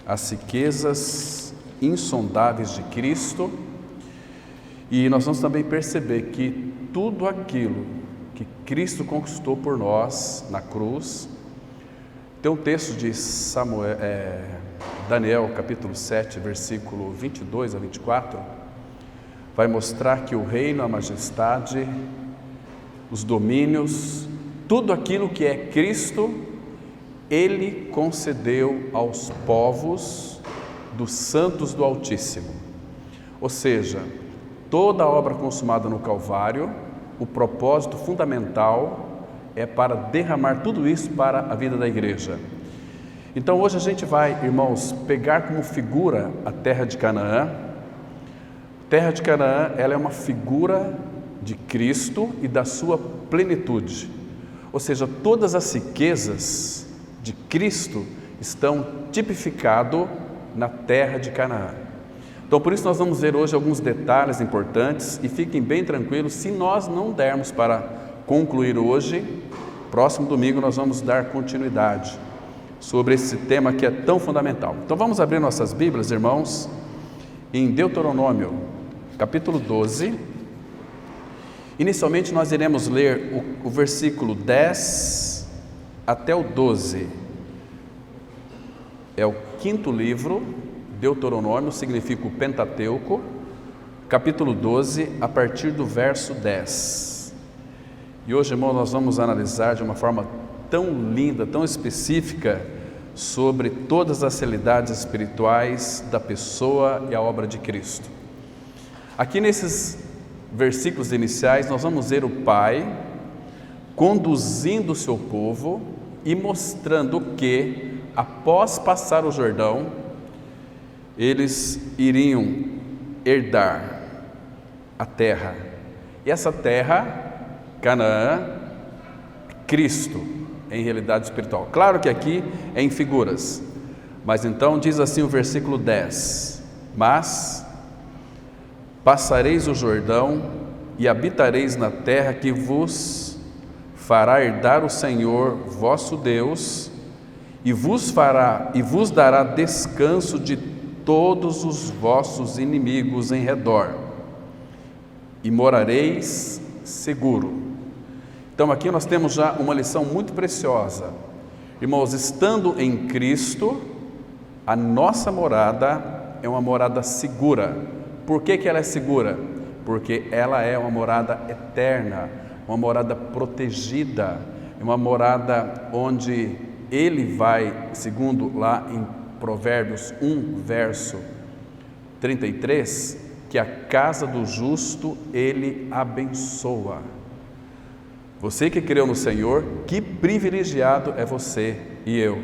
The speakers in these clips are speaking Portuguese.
As riquezas insondáveis de Cristo. E nós vamos também perceber que tudo aquilo que Cristo conquistou por nós na cruz. Tem um texto de Daniel, capítulo 7, versículo 22 a 24, vai mostrar que o reino, a majestade, os domínios, tudo aquilo que é Cristo, Ele concedeu aos povos dos santos do Altíssimo. Ou seja, toda a obra consumada no Calvário, o propósito fundamental é para derramar tudo isso para a vida da igreja. Então hoje a gente vai, irmãos, pegar como figura a terra de Canaã. A terra de Canaã, ela é uma figura de Cristo e da sua plenitude. Ou seja, todas as riquezas de Cristo estão tipificadas na terra de Canaã. Então por isso nós vamos ver hoje alguns detalhes importantes e fiquem bem tranquilos, se nós não dermos para concluir hoje, próximo domingo nós vamos dar continuidade sobre esse tema que é tão fundamental. Então vamos abrir nossas Bíblias, irmãos, em Deuteronômio, capítulo 12. Inicialmente nós iremos ler o versículo 10 até o 12. É o quinto livro, Deuteronômio, significa o Pentateuco, capítulo 12, a partir do verso 10. E hoje, irmãos, nós vamos analisar de uma forma tão linda, tão específica, sobre todas as realidades espirituais da pessoa e a obra de Cristo. Aqui nesses versículos iniciais nós vamos ver o Pai conduzindo o seu povo e mostrando que após passar o Jordão eles iriam herdar a terra, e essa terra, Canaã, Cristo em realidade espiritual. Claro que aqui é em figuras, mas então diz assim o versículo 10: mas passareis o Jordão e habitareis na terra que vos fará herdar o Senhor vosso Deus, e vos dará descanso de todos os vossos inimigos em redor, e morareis seguro. Então aqui nós temos já uma lição muito preciosa. Irmãos, estando em Cristo, a nossa morada é uma morada segura. Por que ela é segura? Porque ela é uma morada eterna, uma morada protegida, é uma morada onde Ele vai, segundo lá em Provérbios 1, verso 33, que a casa do justo Ele abençoa. Você que creu no Senhor, que privilegiado é você e eu,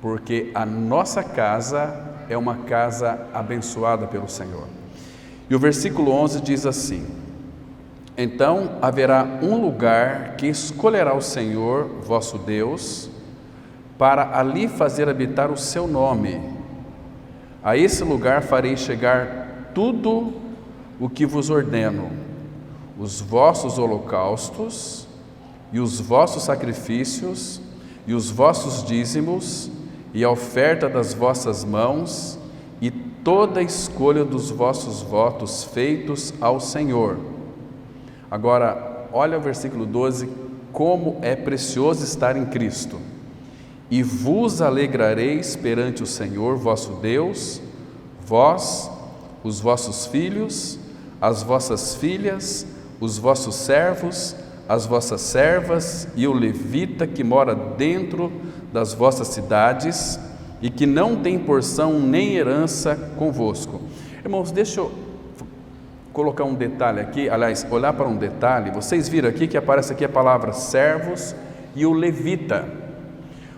porque a nossa casa é uma casa abençoada pelo Senhor. E o versículo 11 diz assim: então haverá um lugar que escolherá o Senhor vosso Deus, para ali fazer habitar o seu nome. A esse lugar farei chegar tudo o que vos ordeno, os vossos holocaustos, e os vossos sacrifícios, e os vossos dízimos, e a oferta das vossas mãos, e toda a escolha dos vossos votos feitos ao Senhor. Agora, olha o versículo 12, como é precioso estar em Cristo. E vos alegrareis perante o Senhor vosso Deus, vós, os vossos filhos, as vossas filhas, os vossos servos, as vossas servas e o levita que mora dentro das vossas cidades e que não tem porção nem herança convosco. Irmãos, deixa eu colocar um detalhe aqui, aliás, olhar para um detalhe. Vocês viram aqui que aparece aqui a palavra servos e o levita.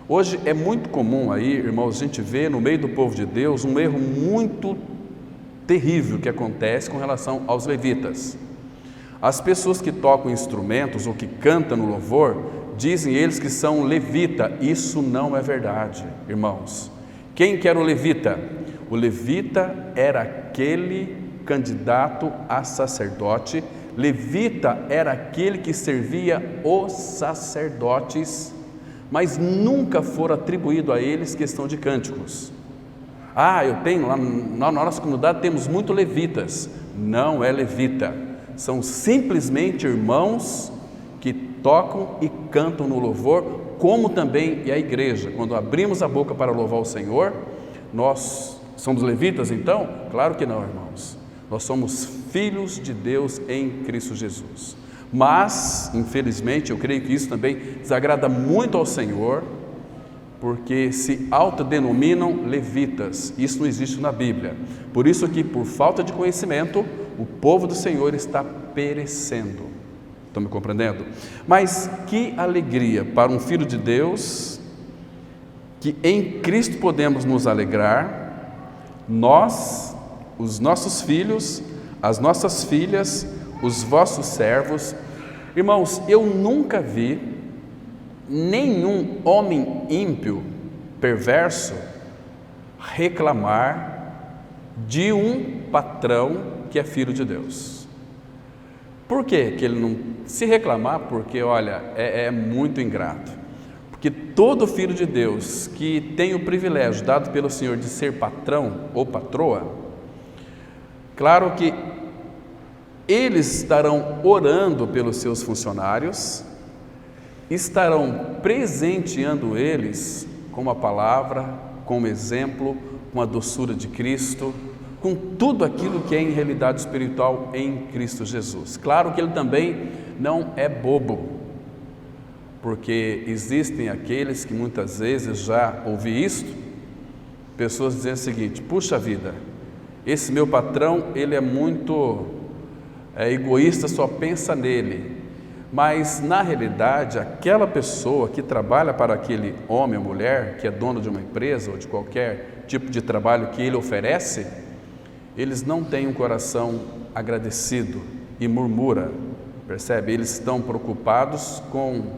Hoje é muito comum aí, irmãos, a gente vê no meio do povo de Deus um erro muito terrível que acontece com relação aos levitas. As pessoas que tocam instrumentos ou que cantam no louvor, dizem eles que são levita. Isso não é verdade, irmãos. Quem que era o levita? O levita era aquele candidato a sacerdote. Levita era aquele que servia os sacerdotes, mas nunca for atribuído a eles questão de cânticos. eu tenho lá na nossa comunidade temos muito levitas. Não é levita, são simplesmente irmãos que tocam e cantam no louvor, como também é a igreja. Quando abrimos a boca para louvar o Senhor, nós somos levitas então? Claro que não, irmãos. Nós somos filhos de Deus em Cristo Jesus. Mas, infelizmente, eu creio que isso também desagrada muito ao Senhor, porque se autodenominam levitas. Isso não existe na Bíblia. Por isso que, por falta de conhecimento, o povo do Senhor está perecendo. Estão me compreendendo? Mas que alegria para um filho de Deus, que em Cristo podemos nos alegrar, nós, os nossos filhos, as nossas filhas, os vossos servos. Irmãos, eu nunca vi nenhum homem ímpio, perverso, reclamar de um patrão que é filho de Deus. Por quê que ele não se reclamar? Porque, olha, é muito ingrato. Porque todo filho de Deus que tem o privilégio dado pelo Senhor de ser patrão ou patroa, claro que eles estarão orando pelos seus funcionários, estarão presenteando eles com a palavra, com o exemplo, com a doçura de Cristo, com tudo aquilo que é em realidade espiritual em Cristo Jesus. Claro que ele também não é bobo, porque existem aqueles que muitas vezes já ouvi isto, pessoas dizendo o seguinte: puxa vida, esse meu patrão, ele é muito egoísta, só pensa nele. Mas na realidade, aquela pessoa que trabalha para aquele homem ou mulher, que é dono de uma empresa ou de qualquer tipo de trabalho que ele oferece, eles não têm um coração agradecido e murmura, percebe? Eles estão preocupados com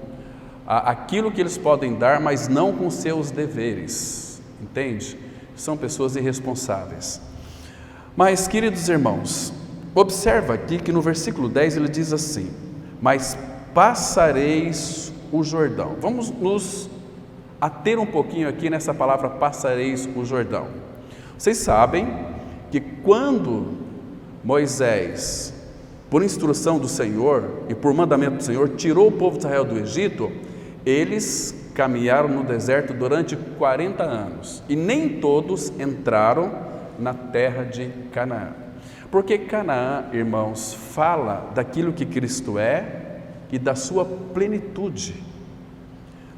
aquilo que eles podem dar, mas não com seus deveres, entende? São pessoas irresponsáveis. Mas, queridos irmãos, observa aqui que no versículo 10 ele diz assim: mas passareis o Jordão. Vamos nos ater um pouquinho aqui nessa palavra passareis o Jordão. Vocês sabem que quando Moisés, por instrução do Senhor e por mandamento do Senhor, tirou o povo de Israel do Egito, eles caminharam no deserto durante 40 anos e nem todos entraram na terra de Canaã. Porque Canaã, irmãos, fala daquilo que Cristo é e da sua plenitude.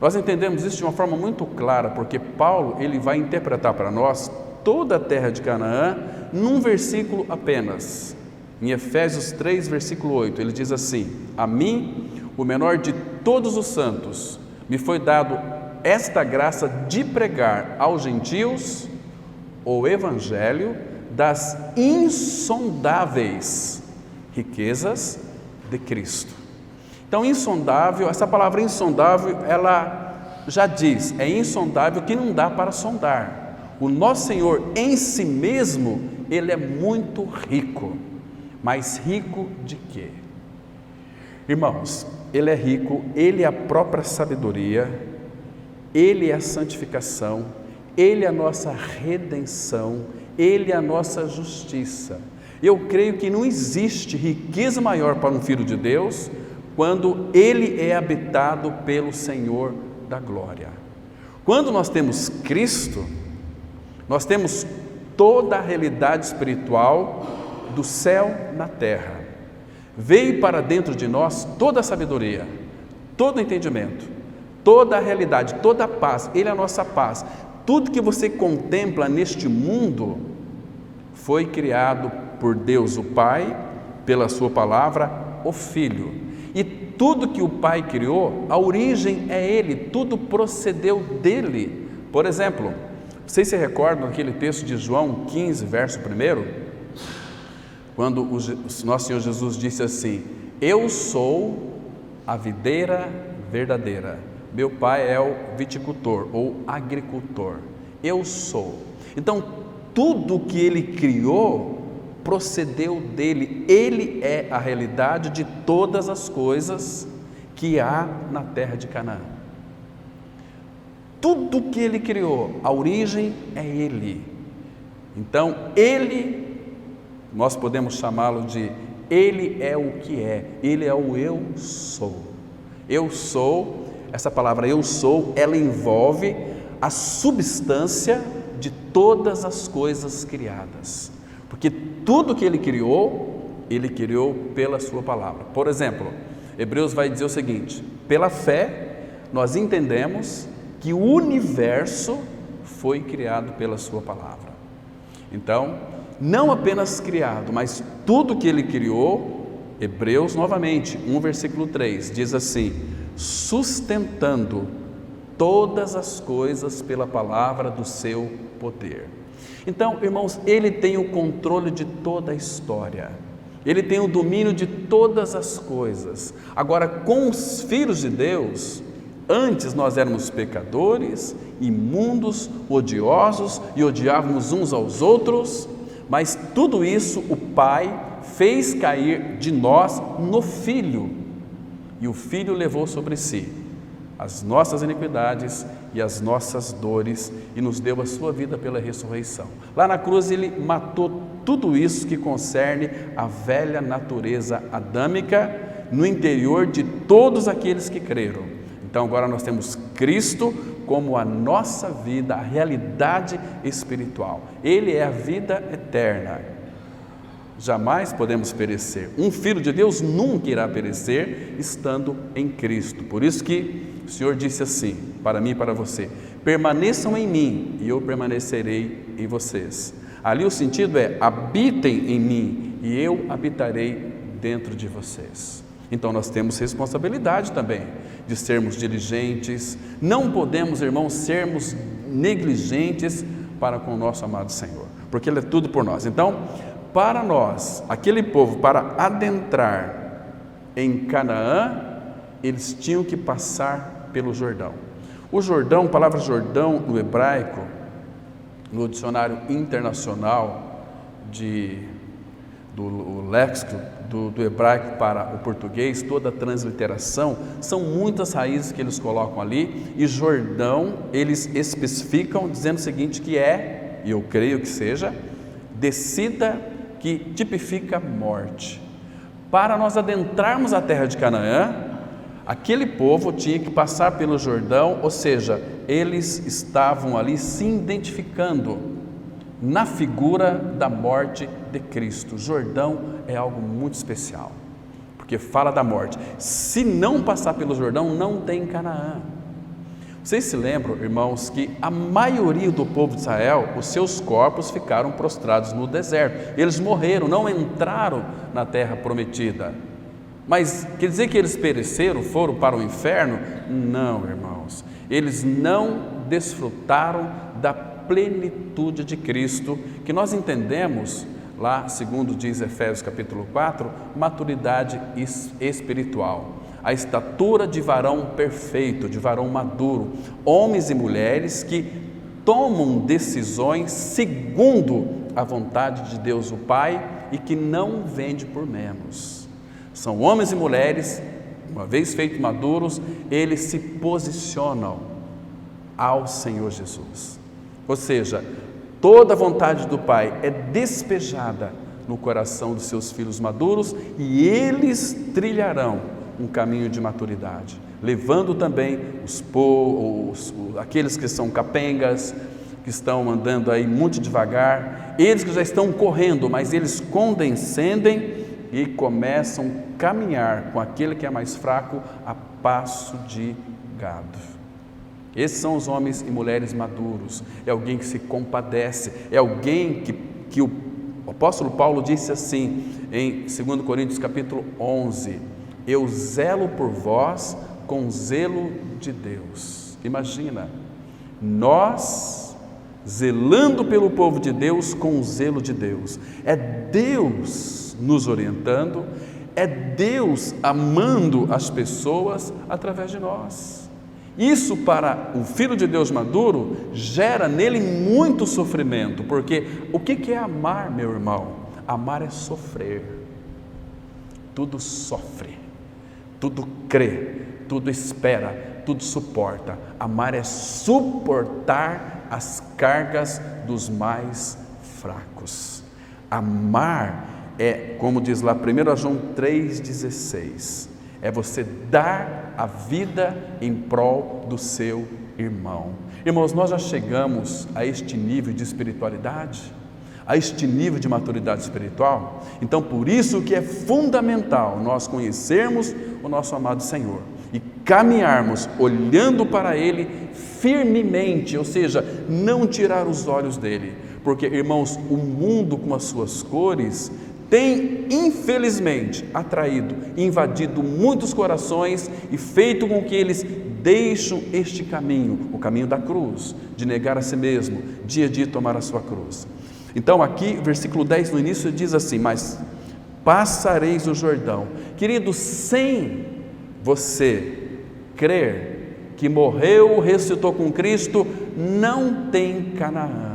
Nós entendemos isso de uma forma muito clara, porque Paulo ele vai interpretar para nós toda a terra de Canaã num versículo apenas. Em Efésios 3, versículo 8, ele diz assim: a mim, o menor de todos os santos, me foi dado esta graça de pregar aos gentios o evangelho das insondáveis riquezas de Cristo. Então, insondável, essa palavra insondável, ela já diz, é insondável que não dá para sondar. O nosso Senhor em si mesmo, ele é muito rico. Mas rico de quê? Irmãos, ele é rico, ele é a própria sabedoria, ele é a santificação, ele é a nossa redenção, ele é a nossa justiça. Eu creio que não existe riqueza maior para um filho de Deus quando ele é habitado pelo Senhor da glória. Quando nós temos Cristo, nós temos toda a realidade espiritual do céu na terra. Veio para dentro de nós toda a sabedoria, todo o entendimento, toda a realidade, toda a paz. Ele é a nossa paz. Tudo que você contempla neste mundo foi criado por Deus o Pai, pela sua palavra, o Filho. E tudo que o Pai criou, a origem é Ele, tudo procedeu dele. Por exemplo, vocês se recordam daquele texto de João 15, verso 1? Quando o nosso Senhor Jesus disse assim: eu sou a videira verdadeira, meu pai é o viticultor ou agricultor, eu sou. Então, tudo que ele criou procedeu dele, ele é a realidade de todas as coisas que há na terra de Canaã. Tudo que ele criou, a origem é ele. Então, Ele, nós podemos chamá-lo de Ele é o que é, Ele é o eu sou. Eu sou, essa palavra eu sou, ela envolve a substância de todas as coisas criadas, porque tudo que Ele criou pela sua palavra. Por exemplo, Hebreus vai dizer o seguinte: pela fé nós entendemos que o universo foi criado pela sua palavra. Então, não apenas criado, mas tudo que Ele criou, Hebreus novamente, 1 versículo 3, diz assim: sustentando todas as coisas pela palavra do seu poder. Então, irmãos, Ele tem o controle de toda a história, Ele tem o domínio de todas as coisas. Agora, com os filhos de Deus, antes nós éramos pecadores, imundos, odiosos e odiávamos uns aos outros, mas tudo isso o Pai fez cair de nós no Filho, e o Filho levou sobre si as nossas iniquidades e as nossas dores e nos deu a sua vida pela ressurreição. Lá na cruz Ele matou tudo isso que concerne a velha natureza adâmica no interior de todos aqueles que creram. Então agora nós temos Cristo como a nossa vida, a realidade espiritual. Ele é a vida eterna. Jamais podemos perecer. Um filho de Deus nunca irá perecer estando em Cristo. Por isso que o Senhor disse assim, para mim e para você: permaneçam em mim e eu permanecerei em vocês. Ali o sentido é: habitem em mim e eu habitarei dentro de vocês. Então nós temos responsabilidade também de sermos diligentes. Não podemos, irmãos, sermos negligentes para com o nosso amado Senhor, porque Ele é tudo por nós. Então, para nós, aquele povo, para adentrar em Canaã, eles tinham que passar pelo Jordão. O Jordão, a palavra Jordão no hebraico, no dicionário internacional do léxico do hebraico para o português, toda a transliteração, são muitas raízes que eles colocam ali, e Jordão eles especificam dizendo o seguinte, que é, e eu creio que seja, descida que tipifica morte. Para nós adentrarmos a terra de Canaã, aquele povo tinha que passar pelo Jordão, ou seja, eles estavam ali se identificando na figura da morte de Cristo. Jordão é algo muito especial, porque fala da morte. Se não passar pelo Jordão, não tem Canaã. Vocês se lembram, irmãos, que a maioria do povo de Israel, os seus corpos ficaram prostrados no deserto. Eles morreram, não entraram na terra prometida. Mas quer dizer que eles pereceram, foram para o inferno? Não, irmãos. Eles não desfrutaram da plenitude de Cristo, que nós entendemos lá, segundo diz Efésios capítulo 4, maturidade espiritual. A estatura de varão perfeito, de varão maduro, homens e mulheres que tomam decisões segundo a vontade de Deus o Pai e que não vende por menos. São homens e mulheres, uma vez feitos maduros, eles se posicionam ao Senhor Jesus. Ou seja, toda a vontade do Pai é despejada no coração dos seus filhos maduros e eles trilharão um caminho de maturidade, levando também aqueles que são capengas, que estão andando aí muito devagar, eles que já estão correndo, mas eles condescendem e começam a caminhar com aquele que é mais fraco a passo de gado. Esses são os homens e mulheres maduros, é alguém que se compadece, é alguém que o apóstolo Paulo disse assim, em 2 Coríntios capítulo 11, eu zelo por vós com zelo de Deus. Imagina, nós zelando pelo povo de Deus com o zelo de Deus. É Deus nos orientando, é Deus amando as pessoas através de nós. Isso para o Filho de Deus maduro gera nele muito sofrimento, porque o que é amar, meu irmão? Amar é sofrer, tudo sofre, tudo crê, tudo espera, tudo suporta. Amar é suportar as cargas dos mais fracos. Amar é, como diz lá 1 João 3,16, é você dar a vida em prol do seu irmão. Irmãos, nós já chegamos a este nível de espiritualidade, a este nível de maturidade espiritual. Então, por isso que é fundamental nós conhecermos o nosso amado Senhor e caminharmos olhando para Ele firmemente, ou seja, não tirar os olhos dele, porque, irmãos, o mundo com as suas cores tem, infelizmente, atraído, invadido muitos corações e feito com que eles deixem este caminho, o caminho da cruz, de negar a si mesmo, dia a dia tomar a sua cruz. Então aqui, versículo 10 no início diz assim: mas passareis o Jordão. Querido, sem você crer que morreu, ressuscitou com Cristo, não tem Canaã.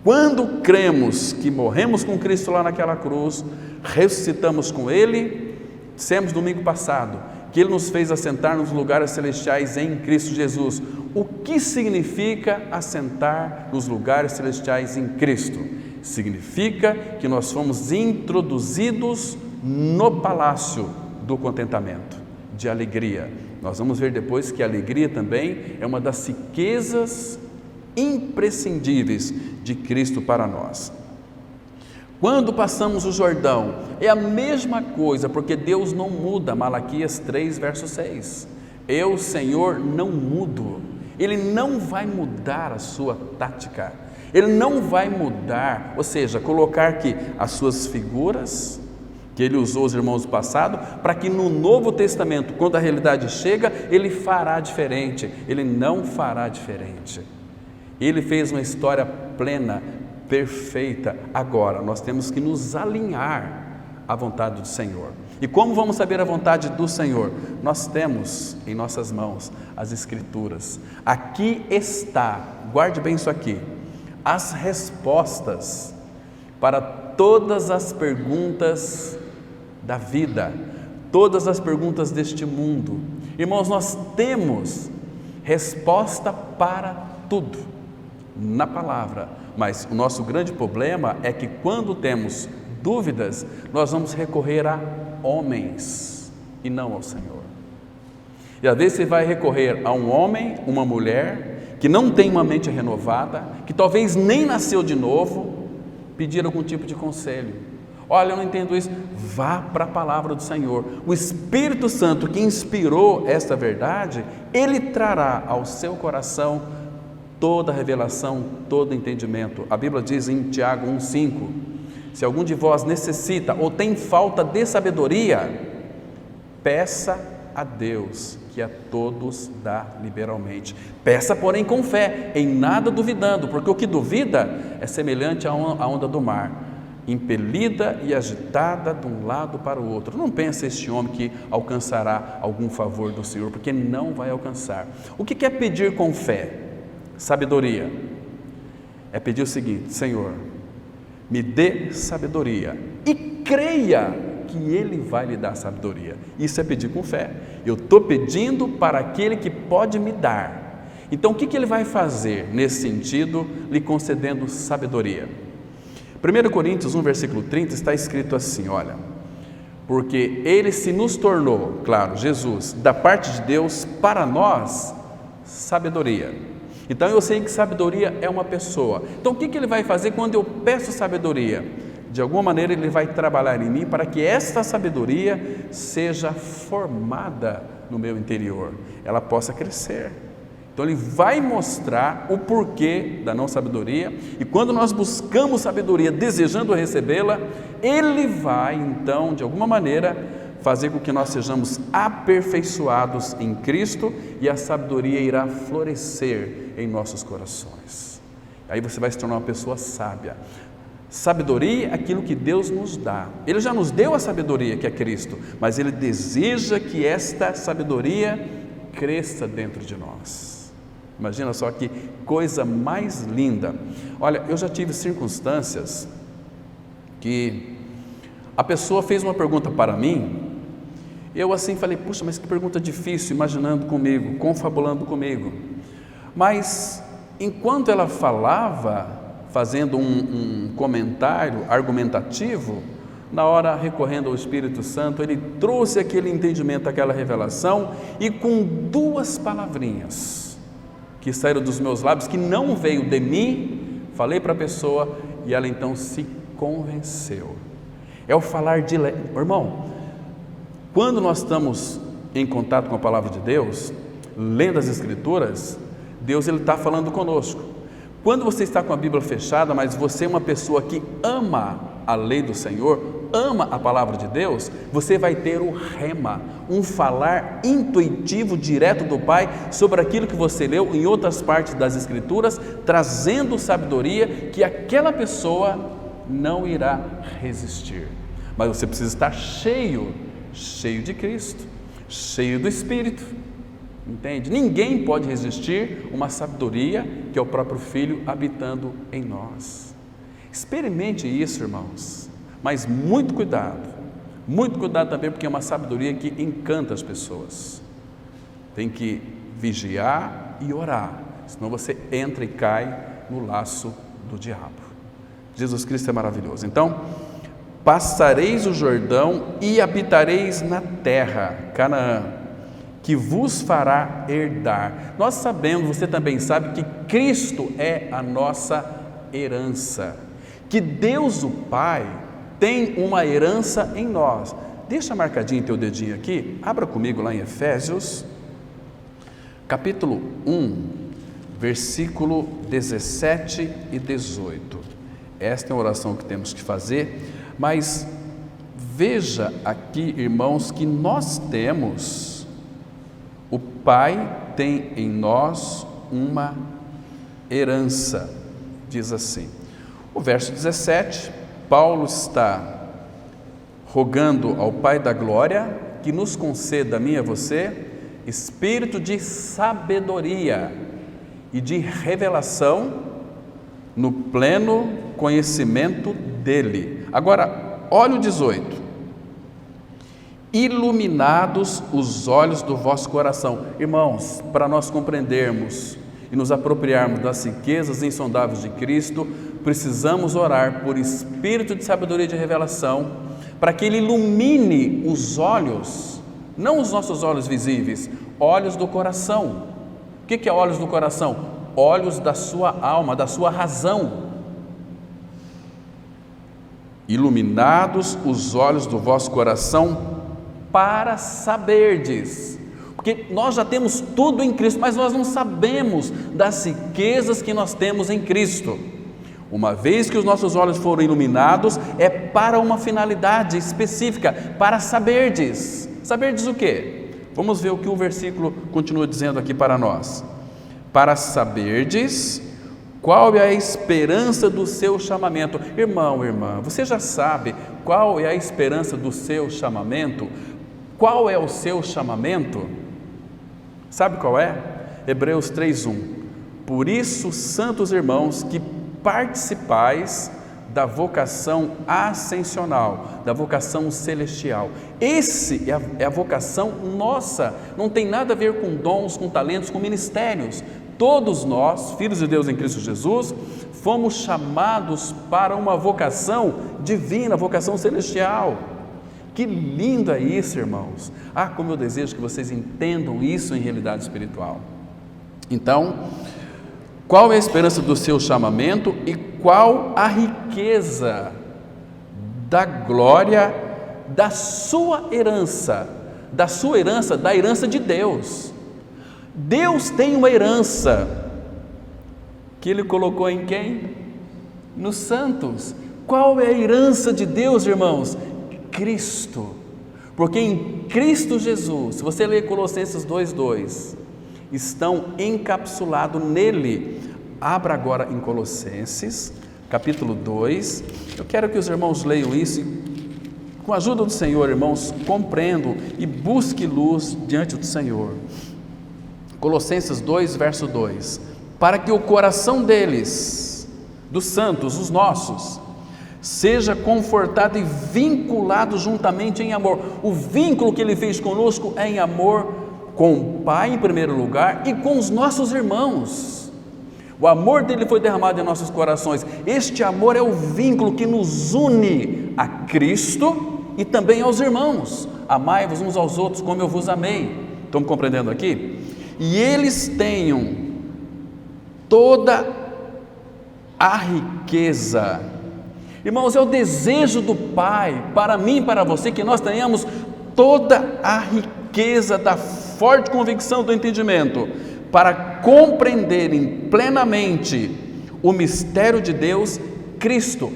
Quando cremos que morremos com Cristo lá naquela cruz, ressuscitamos com Ele, dissemos domingo passado que Ele nos fez assentar nos lugares celestiais em Cristo Jesus. O que significa assentar nos lugares celestiais em Cristo? Significa que nós fomos introduzidos no palácio do contentamento, de alegria. Nós vamos ver depois que a alegria também é uma das riquezas imprescindíveis de Cristo para nós. Quando passamos o Jordão, é a mesma coisa, porque Deus não muda. Malaquias 3, verso 6. Eu, Senhor, não mudo. Ele não vai mudar a sua tática. Ele não vai mudar, ou seja, colocar aqui as suas figuras que Ele usou os irmãos do passado, para que no Novo Testamento, quando a realidade chega, Ele fará diferente. Ele não fará diferente. Ele fez uma história plena, perfeita. Agora, nós temos que nos alinhar à vontade do Senhor. E como vamos saber a vontade do Senhor? Nós temos em nossas mãos as Escrituras. Aqui está, guarde bem isso aqui, as respostas para todas as perguntas da vida, todas as perguntas deste mundo. Irmãos, nós temos resposta para tudo na palavra, mas o nosso grande problema é que quando temos dúvidas, nós vamos recorrer a homens e não ao Senhor. E às vezes você vai recorrer a um homem, uma mulher que não tem uma mente renovada, que talvez nem nasceu de novo, pedir algum tipo de conselho. Olha, eu não entendo isso. Vá para a palavra do Senhor. O Espírito Santo que inspirou esta verdade, Ele trará ao seu coração toda revelação, todo entendimento. A Bíblia diz em Tiago 1,5: se algum de vós necessita ou tem falta de sabedoria, peça a Deus, que a todos dá liberalmente. Peça, porém, com fé, em nada duvidando, porque o que duvida é semelhante à onda do mar, impelida e agitada de um lado para o outro. Não pense este homem que alcançará algum favor do Senhor, porque não vai alcançar. O que é pedir com fé? Sabedoria. É pedir o seguinte: Senhor, me dê sabedoria, e creia que Ele vai lhe dar sabedoria. Isso é pedir com fé. Eu estou pedindo para aquele que pode me dar. Então o que Ele vai fazer nesse sentido, lhe concedendo sabedoria? 1 Coríntios 1, versículo 30 está escrito assim: olha, porque Ele se nos tornou, claro, Jesus, da parte de Deus para nós, sabedoria. Então eu sei que sabedoria é uma pessoa. Então o que Ele vai fazer quando eu peço sabedoria? De alguma maneira Ele vai trabalhar em mim para que esta sabedoria seja formada no meu interior, ela possa crescer. Então Ele vai mostrar o porquê da não sabedoria, e quando nós buscamos sabedoria desejando recebê-la, Ele vai então de alguma maneira fazer com que nós sejamos aperfeiçoados em Cristo, e a sabedoria irá florescer em nossos corações. Aí você vai se tornar uma pessoa sábia. Sabedoria é aquilo que Deus nos dá. Ele já nos deu a sabedoria, que é Cristo, mas Ele deseja que esta sabedoria cresça dentro de nós. Imagina só que coisa mais linda. Olha, eu já tive circunstâncias que a pessoa fez uma pergunta para mim, eu assim falei: puxa, mas que pergunta difícil, imaginando comigo, confabulando comigo. Mas enquanto ela falava, fazendo um comentário argumentativo, na hora recorrendo ao Espírito Santo, ele trouxe aquele entendimento, aquela revelação, e com 2 palavrinhas que saíram dos meus lábios, que não veio de mim, falei para a pessoa e ela então se convenceu. É o falar de irmão, quando nós estamos em contato com a palavra de Deus, lendo as Escrituras, Deus ele está falando conosco. Quando você está com a Bíblia fechada, mas você é uma pessoa que ama a lei do Senhor, ama a palavra de Deus, você vai ter o rema, um falar intuitivo direto do Pai sobre aquilo que você leu em outras partes das Escrituras, trazendo sabedoria que aquela pessoa não irá resistir. Mas você precisa estar cheio de Cristo, cheio do Espírito, entende? Ninguém pode resistir uma sabedoria que é o próprio Filho habitando em nós. Experimente isso, irmãos, mas muito cuidado também, porque é uma sabedoria que encanta as pessoas. Tem que vigiar e orar, senão você entra e cai no laço do diabo. Jesus Cristo é maravilhoso. Então, passareis o Jordão e habitareis na terra, Canaã, que vos fará herdar. Nós sabemos, você também sabe, que Cristo é a nossa herança, que Deus o Pai tem uma herança em nós. Deixa marcadinho teu dedinho aqui, abra comigo lá em Efésios, capítulo 1, versículo 17 e 18. Esta é a oração que temos que fazer, mas veja aqui, irmãos, que nós temos, o Pai tem em nós uma herança, diz assim, o verso 17, Paulo está rogando ao Pai da Glória que nos conceda a mim e a você espírito de sabedoria e de revelação no pleno conhecimento dele. Agora, olha o 18. Iluminados os olhos do vosso coração. Irmãos, para nós compreendermos e nos apropriarmos das riquezas insondáveis de Cristo, precisamos orar por espírito de sabedoria e de revelação, para que Ele ilumine os olhos, não os nossos olhos visíveis, olhos do coração. O que é olhos do coração? Olhos da sua alma, da sua razão. Iluminados os olhos do vosso coração, para saberdes, porque nós já temos tudo em Cristo, mas nós não sabemos das riquezas que nós temos em Cristo. Uma vez que os nossos olhos foram iluminados, é para uma finalidade específica, para saberdes. Saberdes o quê? Vamos ver o que o versículo continua dizendo aqui para nós. Para saberdes qual é a esperança do seu chamamento. Irmão, irmã, você já sabe qual é a esperança do seu chamamento? Qual é o seu chamamento? Sabe qual é? Hebreus 3:1. Por isso, santos irmãos, que participais da vocação ascensional, da vocação celestial. Esse é a vocação nossa, não tem nada a ver com dons, com talentos, com ministérios. Todos nós, filhos de Deus em Cristo Jesus, fomos chamados para uma vocação divina, vocação celestial. Que lindo é isso, irmãos! Ah, como eu desejo que vocês entendam isso em realidade espiritual. Então, qual é a esperança do seu chamamento e qual a riqueza da glória da sua herança, da herança de Deus. Deus tem uma herança que Ele colocou em quem? Nos santos. Qual é a herança de Deus, irmãos? Cristo. Porque em Cristo Jesus, se você ler Colossenses 2:2, estão encapsulados nele. Abra agora em Colossenses, capítulo 2. Eu quero que os irmãos leiam isso e, com a ajuda do Senhor, irmãos, compreendam e busquem luz diante do Senhor. Colossenses 2, verso 2. Para que o coração deles, dos santos, os nossos, seja confortado e vinculado juntamente em amor. O vínculo que Ele fez conosco é em amor com o Pai em primeiro lugar e com os nossos irmãos. O amor dele foi derramado em nossos corações. Este amor é o vínculo que nos une a Cristo e também aos irmãos. Amai-vos uns aos outros como eu vos amei. Estão me compreendendo aqui? E eles tenham toda a riqueza. Irmãos, é o desejo do Pai, para mim e para você, que nós tenhamos toda a riqueza da forte convicção do entendimento, para compreenderem plenamente o mistério de Deus, Cristo.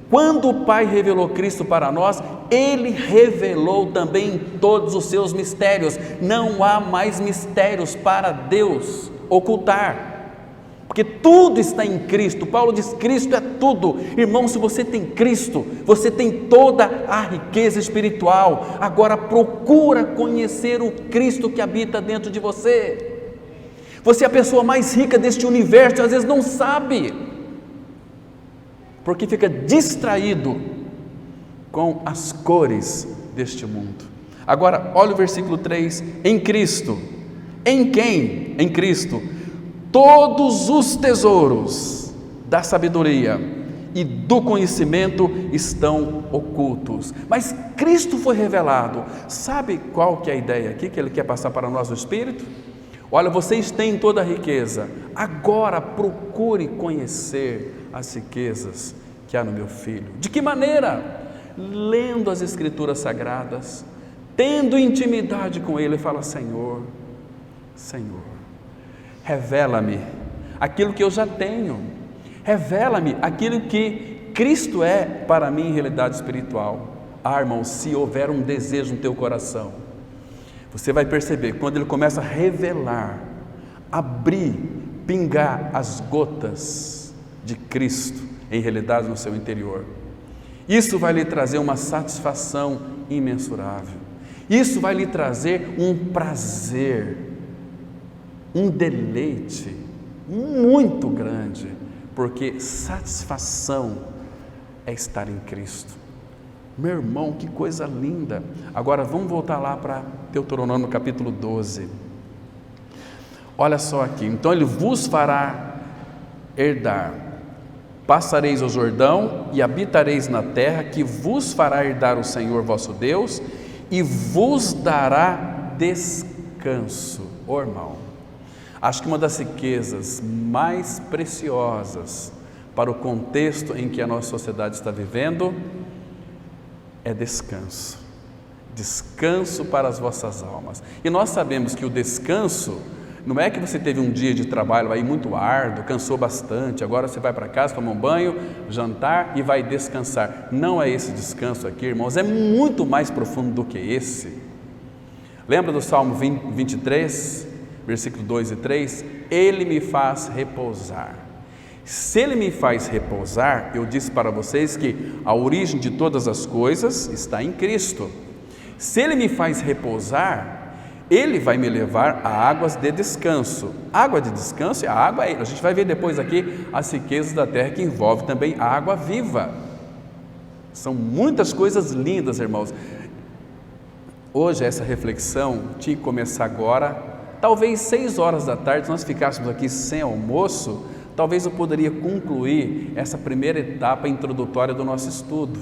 Quando o Pai revelou Cristo para nós, Ele revelou também todos os seus mistérios. Não há mais mistérios para Deus ocultar, porque tudo está em Cristo. Paulo diz: Cristo é tudo. Irmão, se você tem Cristo, você tem toda a riqueza espiritual. Agora procura conhecer o Cristo que habita dentro de você. Você é a pessoa mais rica deste universo, às vezes não sabe, porque fica distraído com as cores deste mundo. Agora, olha o versículo 3, em Cristo. Em quem? Em Cristo. Todos os tesouros da sabedoria e do conhecimento estão ocultos. Mas Cristo foi revelado. Sabe qual que é a ideia aqui que Ele quer passar para nós no Espírito? Olha, vocês têm toda a riqueza, agora procure conhecer as riquezas que há no meu filho. De que maneira? Lendo as Escrituras Sagradas, tendo intimidade com Ele. Fala: Senhor, Senhor, revela-me aquilo que eu já tenho, revela-me aquilo que Cristo é para mim em realidade espiritual. Irmão, se houver um desejo no teu coração, você vai perceber que quando Ele começa a revelar, abrir, pingar as gotas de Cristo em realidade no seu interior, isso vai lhe trazer uma satisfação imensurável. Isso vai lhe trazer um prazer, um deleite muito grande, porque satisfação é estar em Cristo. Meu irmão, que coisa linda! Agora vamos voltar lá para Deuteronômio capítulo 12. Olha só aqui: então Ele vos fará herdar, passareis o Jordão e habitareis na terra que vos fará herdar o Senhor vosso Deus, e vos dará descanso. Ô irmão, acho que uma das riquezas mais preciosas para o contexto em que a nossa sociedade está vivendo é descanso. Descanso para as vossas almas. E nós sabemos que o descanso não é que você teve um dia de trabalho aí muito árduo, cansou bastante, agora você vai para casa, toma um banho, jantar e vai descansar. Não é esse descanso aqui, irmãos, é muito mais profundo do que esse. Lembra do Salmo 23, versículo 2 e 3? Ele me faz repousar. Se Ele me faz repousar, eu disse para vocês que a origem de todas as coisas está em Cristo. Se Ele me faz repousar, Ele vai me levar a águas de descanso. Água de descanso é a água, a gente vai ver depois aqui as riquezas da terra, que envolve também a água viva. São muitas coisas lindas, irmãos. Hoje essa reflexão tinha que começar agora, talvez 6 horas da tarde. Se nós ficássemos aqui sem almoço, talvez eu poderia concluir essa primeira etapa introdutória do nosso estudo,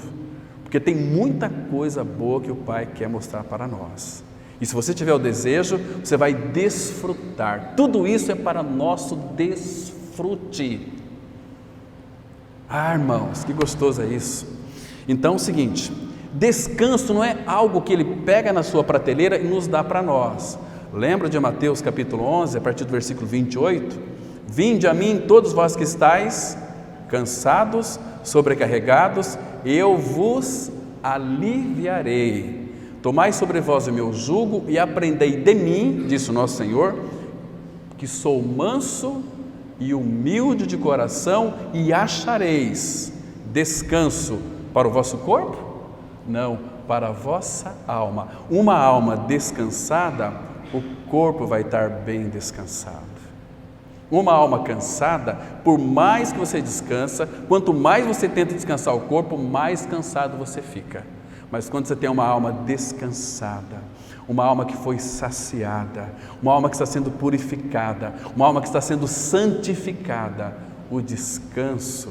porque tem muita coisa boa que o Pai quer mostrar para nós. E se você tiver o desejo, você vai desfrutar. Tudo isso é para nosso desfrute. Irmãos, que gostoso é isso. Então é o seguinte: descanso não é algo que Ele pega na sua prateleira e nos dá para nós. Lembra de Mateus capítulo 11, a partir do versículo 28? Vinde a mim todos vós que estáis cansados, sobrecarregados, eu vos aliviarei. Tomai sobre vós o meu jugo e aprendei de mim, disse o nosso Senhor, que sou manso e humilde de coração, e achareis descanso para o vosso corpo? Não, para a vossa alma. Uma alma descansada, o corpo vai estar bem descansado. Uma alma cansada, por mais que você descansa, quanto mais você tenta descansar o corpo, mais cansado você fica. Mas quando você tem uma alma descansada, uma alma que foi saciada, uma alma que está sendo purificada, uma alma que está sendo santificada. O descanso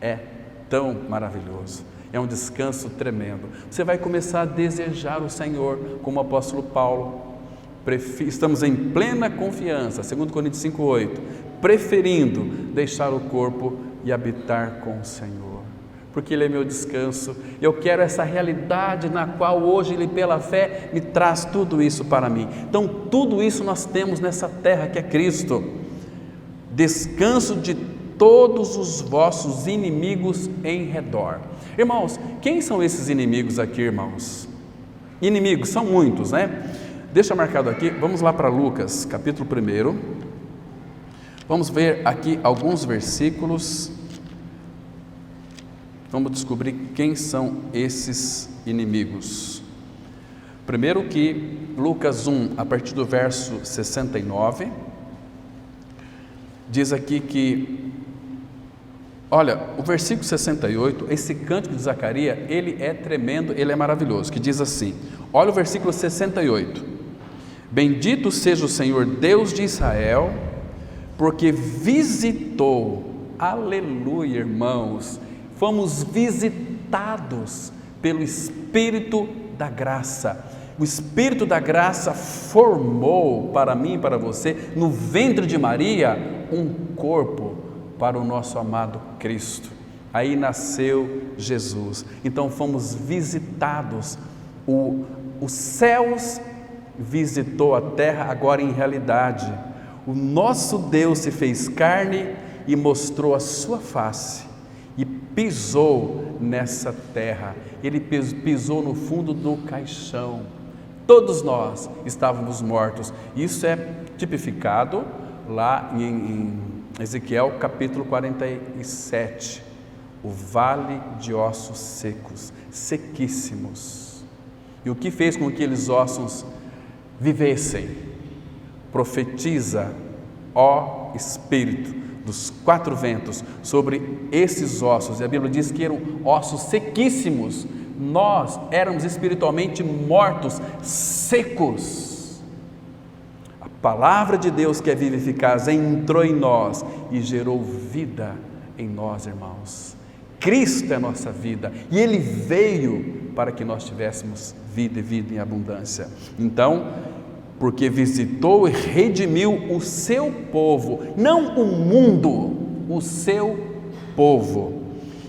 é tão maravilhoso, é um descanso tremendo. Você vai começar a desejar o Senhor, como o apóstolo Paulo. Estamos em plena confiança, 2 Coríntios 5,8, preferindo deixar o corpo e habitar com o Senhor, porque Ele é meu descanso. Eu quero essa realidade na qual hoje Ele, pela fé, me traz tudo isso para mim. Então, tudo isso nós temos nessa terra que é Cristo. Descanso de todos os vossos inimigos em redor. Irmãos, quem são esses inimigos aqui, irmãos? Inimigos, são muitos, né? Deixa marcado aqui, vamos lá para Lucas, capítulo 1. Vamos ver aqui alguns versículos. Vamos descobrir quem são esses inimigos. Primeiro que Lucas 1, a partir do verso 69, diz aqui que, olha, o versículo 68, esse cântico de Zacarias, ele é tremendo, ele é maravilhoso, que diz assim, olha o versículo 68, bendito seja o Senhor Deus de Israel, porque visitou, aleluia, irmãos, fomos visitados pelo Espírito da graça. O Espírito da graça formou para mim e para você, no ventre de Maria, um corpo para o nosso amado Cristo. Aí nasceu Jesus. Então fomos visitados. Os céus visitou a terra agora em realidade. O nosso Deus se fez carne e mostrou a sua face e pisou nessa terra. Ele pisou no fundo do caixão. Todos nós estávamos mortos. Isso é tipificado lá em Ezequiel capítulo 47. O vale de ossos secos, sequíssimos. E o que fez com que aqueles ossos vivessem? Profetiza, ó Espírito dos 4 ventos, sobre esses ossos. E a Bíblia diz que eram ossos sequíssimos. Nós éramos espiritualmente mortos, secos. A palavra de Deus, que é viva e eficaz, entrou em nós e gerou vida em nós, irmãos. Cristo é a nossa vida e Ele veio para que nós tivéssemos vida e vida em abundância. Então, porque visitou e redimiu o seu povo, não o mundo, o seu povo,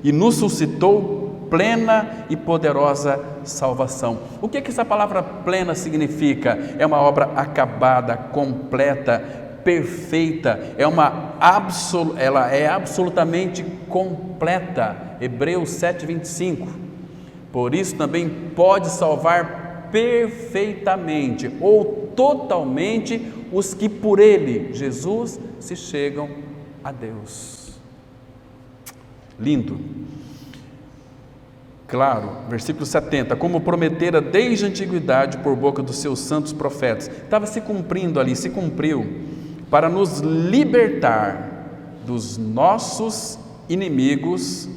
e nos suscitou plena e poderosa salvação. O que essa palavra plena significa? É uma obra acabada, completa, perfeita, ela é absolutamente completa. Hebreus 7:25. Por isso também pode salvar perfeitamente ou totalmente os que por Ele, Jesus, se chegam a Deus. Lindo. Claro, versículo 70, como prometera desde a antiguidade por boca dos seus santos profetas. Estava se cumprindo ali, se cumpriu, para nos libertar dos nossos inimigos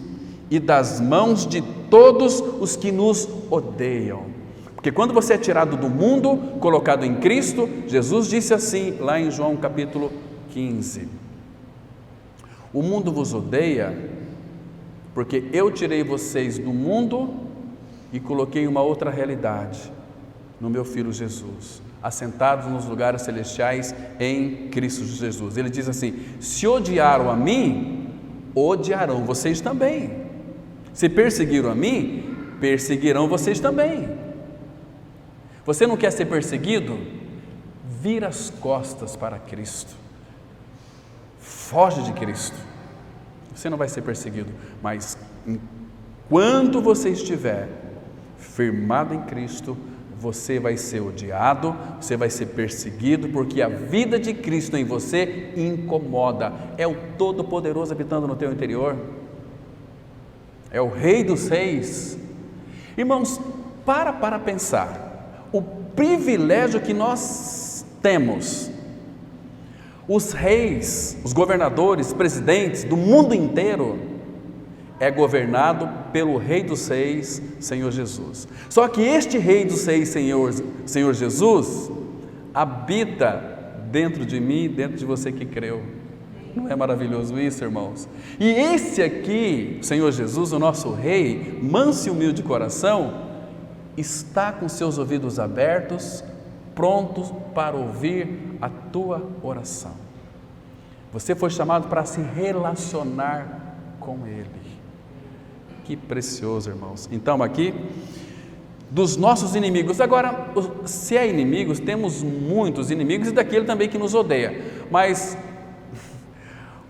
e das mãos de todos os que nos odeiam. Porque quando você é tirado do mundo, colocado em Cristo, Jesus disse assim, lá em João capítulo 15, o mundo vos odeia, porque eu tirei vocês do mundo e coloquei uma outra realidade no meu Filho Jesus, assentados nos lugares celestiais em Cristo Jesus. Ele diz assim, se odiaram a mim, odiarão vocês também. Se perseguiram a mim, perseguirão vocês também. Você não quer ser perseguido? Vira as costas para Cristo. Foge de Cristo. Você não vai ser perseguido, mas enquanto você estiver firmado em Cristo, você vai ser odiado, você vai ser perseguido, porque a vida de Cristo em você incomoda. É o Todo-Poderoso habitando no teu interior. É o Rei dos Reis. Irmãos, para pensar. O privilégio que nós temos. Os reis, os governadores, presidentes do mundo inteiro é governado pelo Rei dos Reis, Senhor Jesus. Só que este Rei dos Reis, Senhor Jesus, habita dentro de mim, dentro de você que creu. Não é maravilhoso isso, irmãos? E esse aqui, Senhor Jesus, o nosso Rei, manso e humilde de coração, está com seus ouvidos abertos, prontos para ouvir a tua oração. Você foi chamado para se relacionar com Ele. Que precioso, irmãos. Então aqui, dos nossos inimigos. Agora, se é inimigos, temos muitos inimigos e daquele também que nos odeia. Mas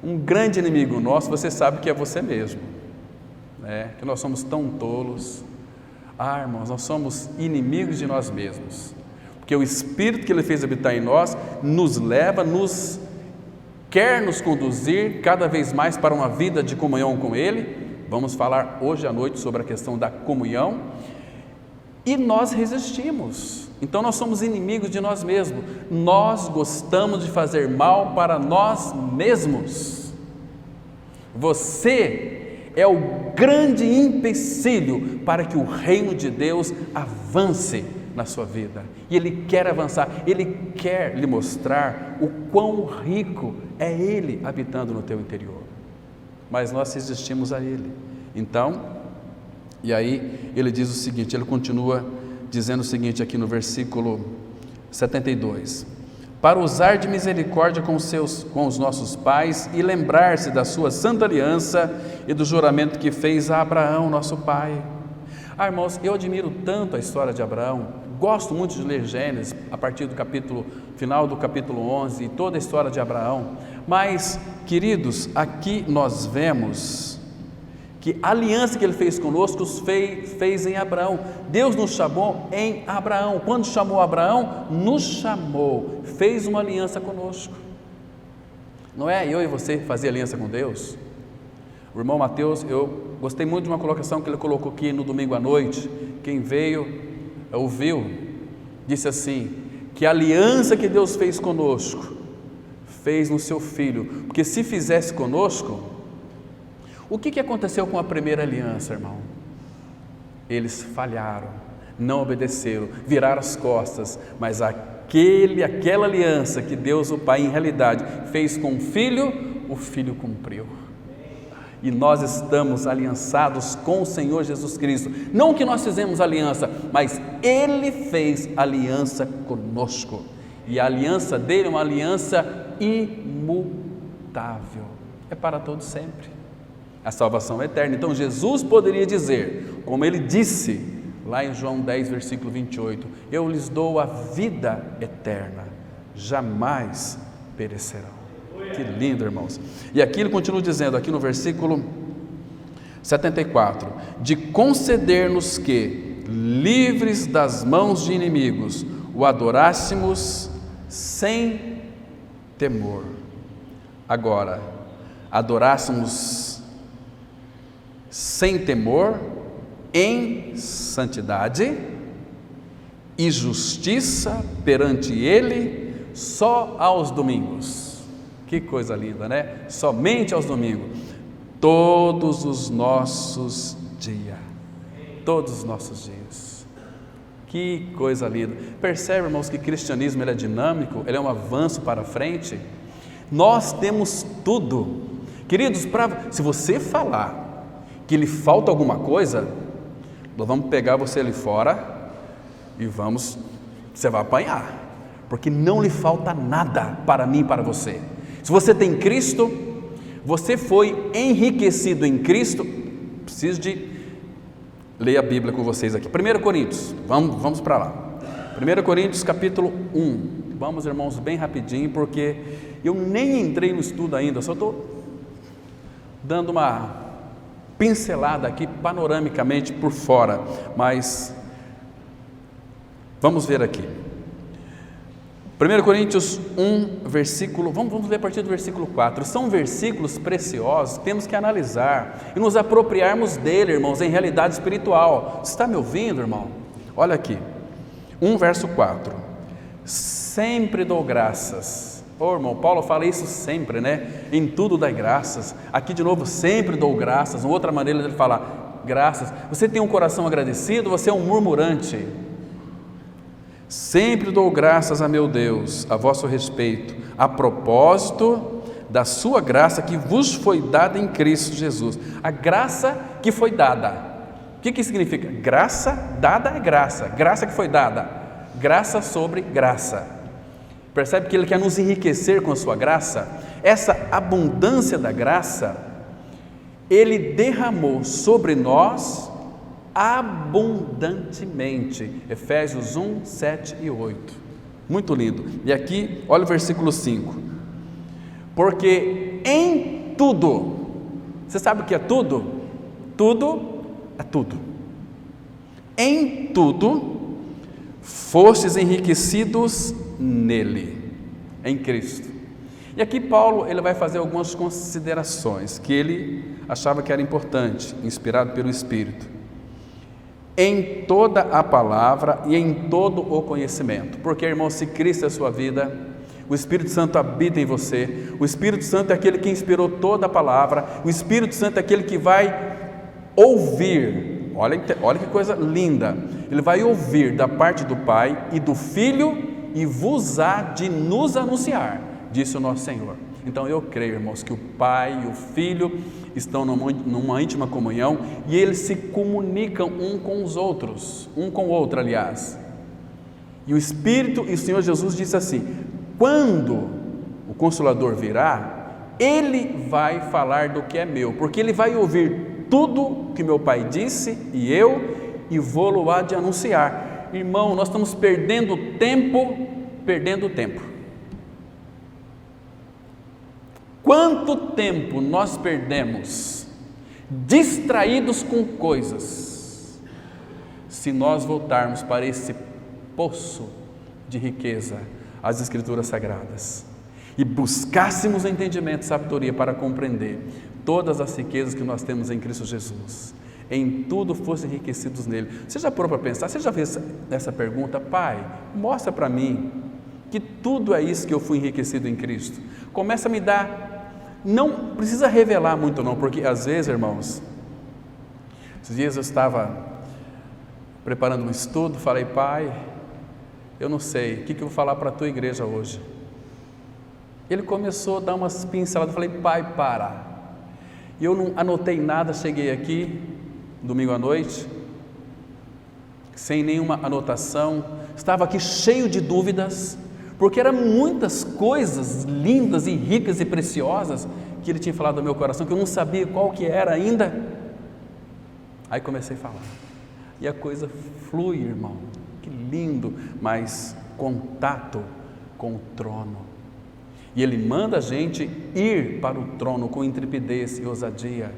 um grande inimigo nosso, você sabe que é você mesmo, né? Que nós somos tão tolos. Irmãos, nós somos inimigos de nós mesmos. Porque o Espírito que Ele fez habitar em nós nos leva, quer nos conduzir cada vez mais para uma vida de comunhão com Ele. Vamos falar hoje à noite sobre a questão da comunhão. E nós resistimos. Então nós somos inimigos de nós mesmos. Nós gostamos de fazer mal para nós mesmos. Você é o grande empecilho para que o reino de Deus avance na sua vida. E Ele quer avançar, Ele quer lhe mostrar o quão rico é Ele habitando no teu interior. Mas nós resistimos a Ele. Então, e aí ele diz o seguinte, ele continua dizendo o seguinte aqui no versículo 72: para usar de misericórdia com os nossos pais e lembrar-se da sua santa aliança e do juramento que fez a Abraão, nosso pai. Irmãos, eu admiro tanto a história de Abraão, gosto muito de ler Gênesis, a partir do final do capítulo 11, e toda a história de Abraão, mas, queridos, aqui nós vemos que a aliança que Ele fez conosco, fez em Abraão. Deus nos chamou em Abraão. Quando chamou Abraão, nos chamou, fez uma aliança conosco. Não é eu e você fazer aliança com Deus? O irmão Mateus, eu gostei muito de uma colocação que ele colocou aqui no domingo à noite. Quem veio, ouviu, disse assim, que a aliança que Deus fez conosco, fez no seu Filho, porque se fizesse conosco, o que aconteceu com a primeira aliança, irmão? Eles falharam, não obedeceram, viraram as costas, mas aquela aliança que Deus o Pai em realidade fez com o Filho cumpriu. E nós estamos aliançados com o Senhor Jesus Cristo, não que nós fizemos aliança, mas Ele fez aliança conosco, e a aliança dele é uma aliança imutável, é para todo sempre. A salvação é eterna. Então Jesus poderia dizer, como Ele disse lá em João 10, versículo 28, eu lhes dou a vida eterna, jamais perecerão. Que lindo, irmãos. E aqui Ele continua dizendo, aqui no versículo 74, de conceder-nos que, livres das mãos de inimigos, o adorássemos sem temor. Agora, adorássemos sem temor, em santidade e justiça perante Ele, só aos domingos. Que coisa linda, né? Somente aos domingos, todos os nossos dias, todos os nossos dias. Que coisa linda. Percebe, irmãos, que o cristianismo ele é dinâmico, ele é um avanço para frente. Nós temos tudo, queridos. Se você falar que lhe falta alguma coisa, nós vamos pegar você ali fora e você vai apanhar, porque não lhe falta nada para mim e para você. Se você tem Cristo, você foi enriquecido em Cristo. Preciso de ler a Bíblia com vocês aqui. 1 Coríntios, vamos para lá. 1 Coríntios capítulo 1. Vamos, irmãos, bem rapidinho, porque eu nem entrei no estudo ainda, só estou dando uma pincelada aqui panoramicamente por fora, mas vamos ver aqui. 1 Coríntios 1, versículo, vamos ler a partir do versículo 4. São versículos preciosos, temos que analisar e nos apropriarmos dele, irmãos, em realidade espiritual. Você está me ouvindo, irmão? Olha aqui, 1 verso 4. Sempre dou graças Ô irmão, Paulo fala isso sempre, né? Em tudo dai graças. Aqui de novo, sempre dou graças. Uma outra maneira dele falar, graças. Você tem um coração agradecido, você é um murmurante. Sempre dou graças a meu Deus, a vosso respeito, a propósito da sua graça que vos foi dada em Cristo Jesus. A graça que foi dada. O que significa? Graça dada é graça. Graça que foi dada. Graça sobre graça. Percebe que Ele quer nos enriquecer com a sua graça? Essa abundância da graça, Ele derramou sobre nós abundantemente. Efésios 1, 7 e 8. Muito lindo. E aqui, olha o versículo 5. Porque em tudo, você sabe o que é tudo? Tudo é tudo. Em tudo, fostes enriquecidos nele, em Cristo. E aqui Paulo ele vai fazer algumas considerações que ele achava que era importante, inspirado pelo Espírito. Em toda a palavra e em todo o conhecimento. Porque, irmão, se Cristo é a sua vida, o Espírito Santo habita em você, o Espírito Santo é aquele que inspirou toda a palavra, o Espírito Santo é aquele que vai ouvir, olha que coisa linda, ele vai ouvir da parte do Pai e do Filho e vos há de nos anunciar, disse o nosso Senhor. Então eu creio, irmãos, que o Pai e o Filho estão numa íntima comunhão e eles se comunicam um com os outros, um com o outro, aliás. E o Espírito e o Senhor Jesus disse assim: quando o Consolador virá, Ele vai falar do que é meu, porque Ele vai ouvir tudo que meu Pai disse e vou-lo há de anunciar. Irmão, nós estamos perdendo tempo. Quanto tempo nós perdemos distraídos com coisas, se nós voltarmos para esse poço de riqueza, as Escrituras Sagradas, e buscássemos entendimento e sabedoria para compreender todas as riquezas que nós temos em Cristo Jesus. Em tudo fossem enriquecidos nele. Você já parou para pensar? Você já fez essa pergunta? Pai, mostra para mim que tudo é isso que eu fui enriquecido em Cristo. Começa a me dar, não precisa revelar muito não, porque às vezes, irmãos, esses dias eu estava preparando um estudo, falei: Pai, eu não sei, o que eu vou falar para a tua igreja hoje? Ele começou a dar umas pinceladas, eu falei: Pai, para. E eu não anotei nada, cheguei aqui, domingo à noite, sem nenhuma anotação, estava aqui cheio de dúvidas, porque eram muitas coisas lindas e ricas e preciosas que Ele tinha falado no meu coração, que eu não sabia qual que era ainda. Aí comecei a falar, e a coisa flui, irmão, que lindo, mas contato com o trono. E Ele manda a gente ir para o trono com intrepidez e ousadia,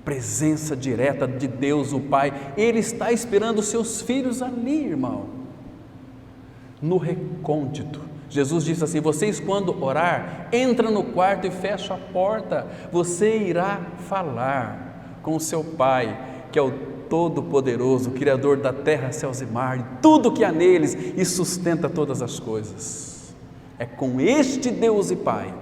presença direta de Deus o Pai. Ele está esperando os seus filhos ali, irmão, no recôndito. Jesus disse assim: vocês quando orar, entra no quarto e fecha a porta, você irá falar com o seu Pai, que é o Todo-Poderoso, Criador da terra, céus e mar, tudo que há neles, e sustenta todas as coisas. É com este Deus e Pai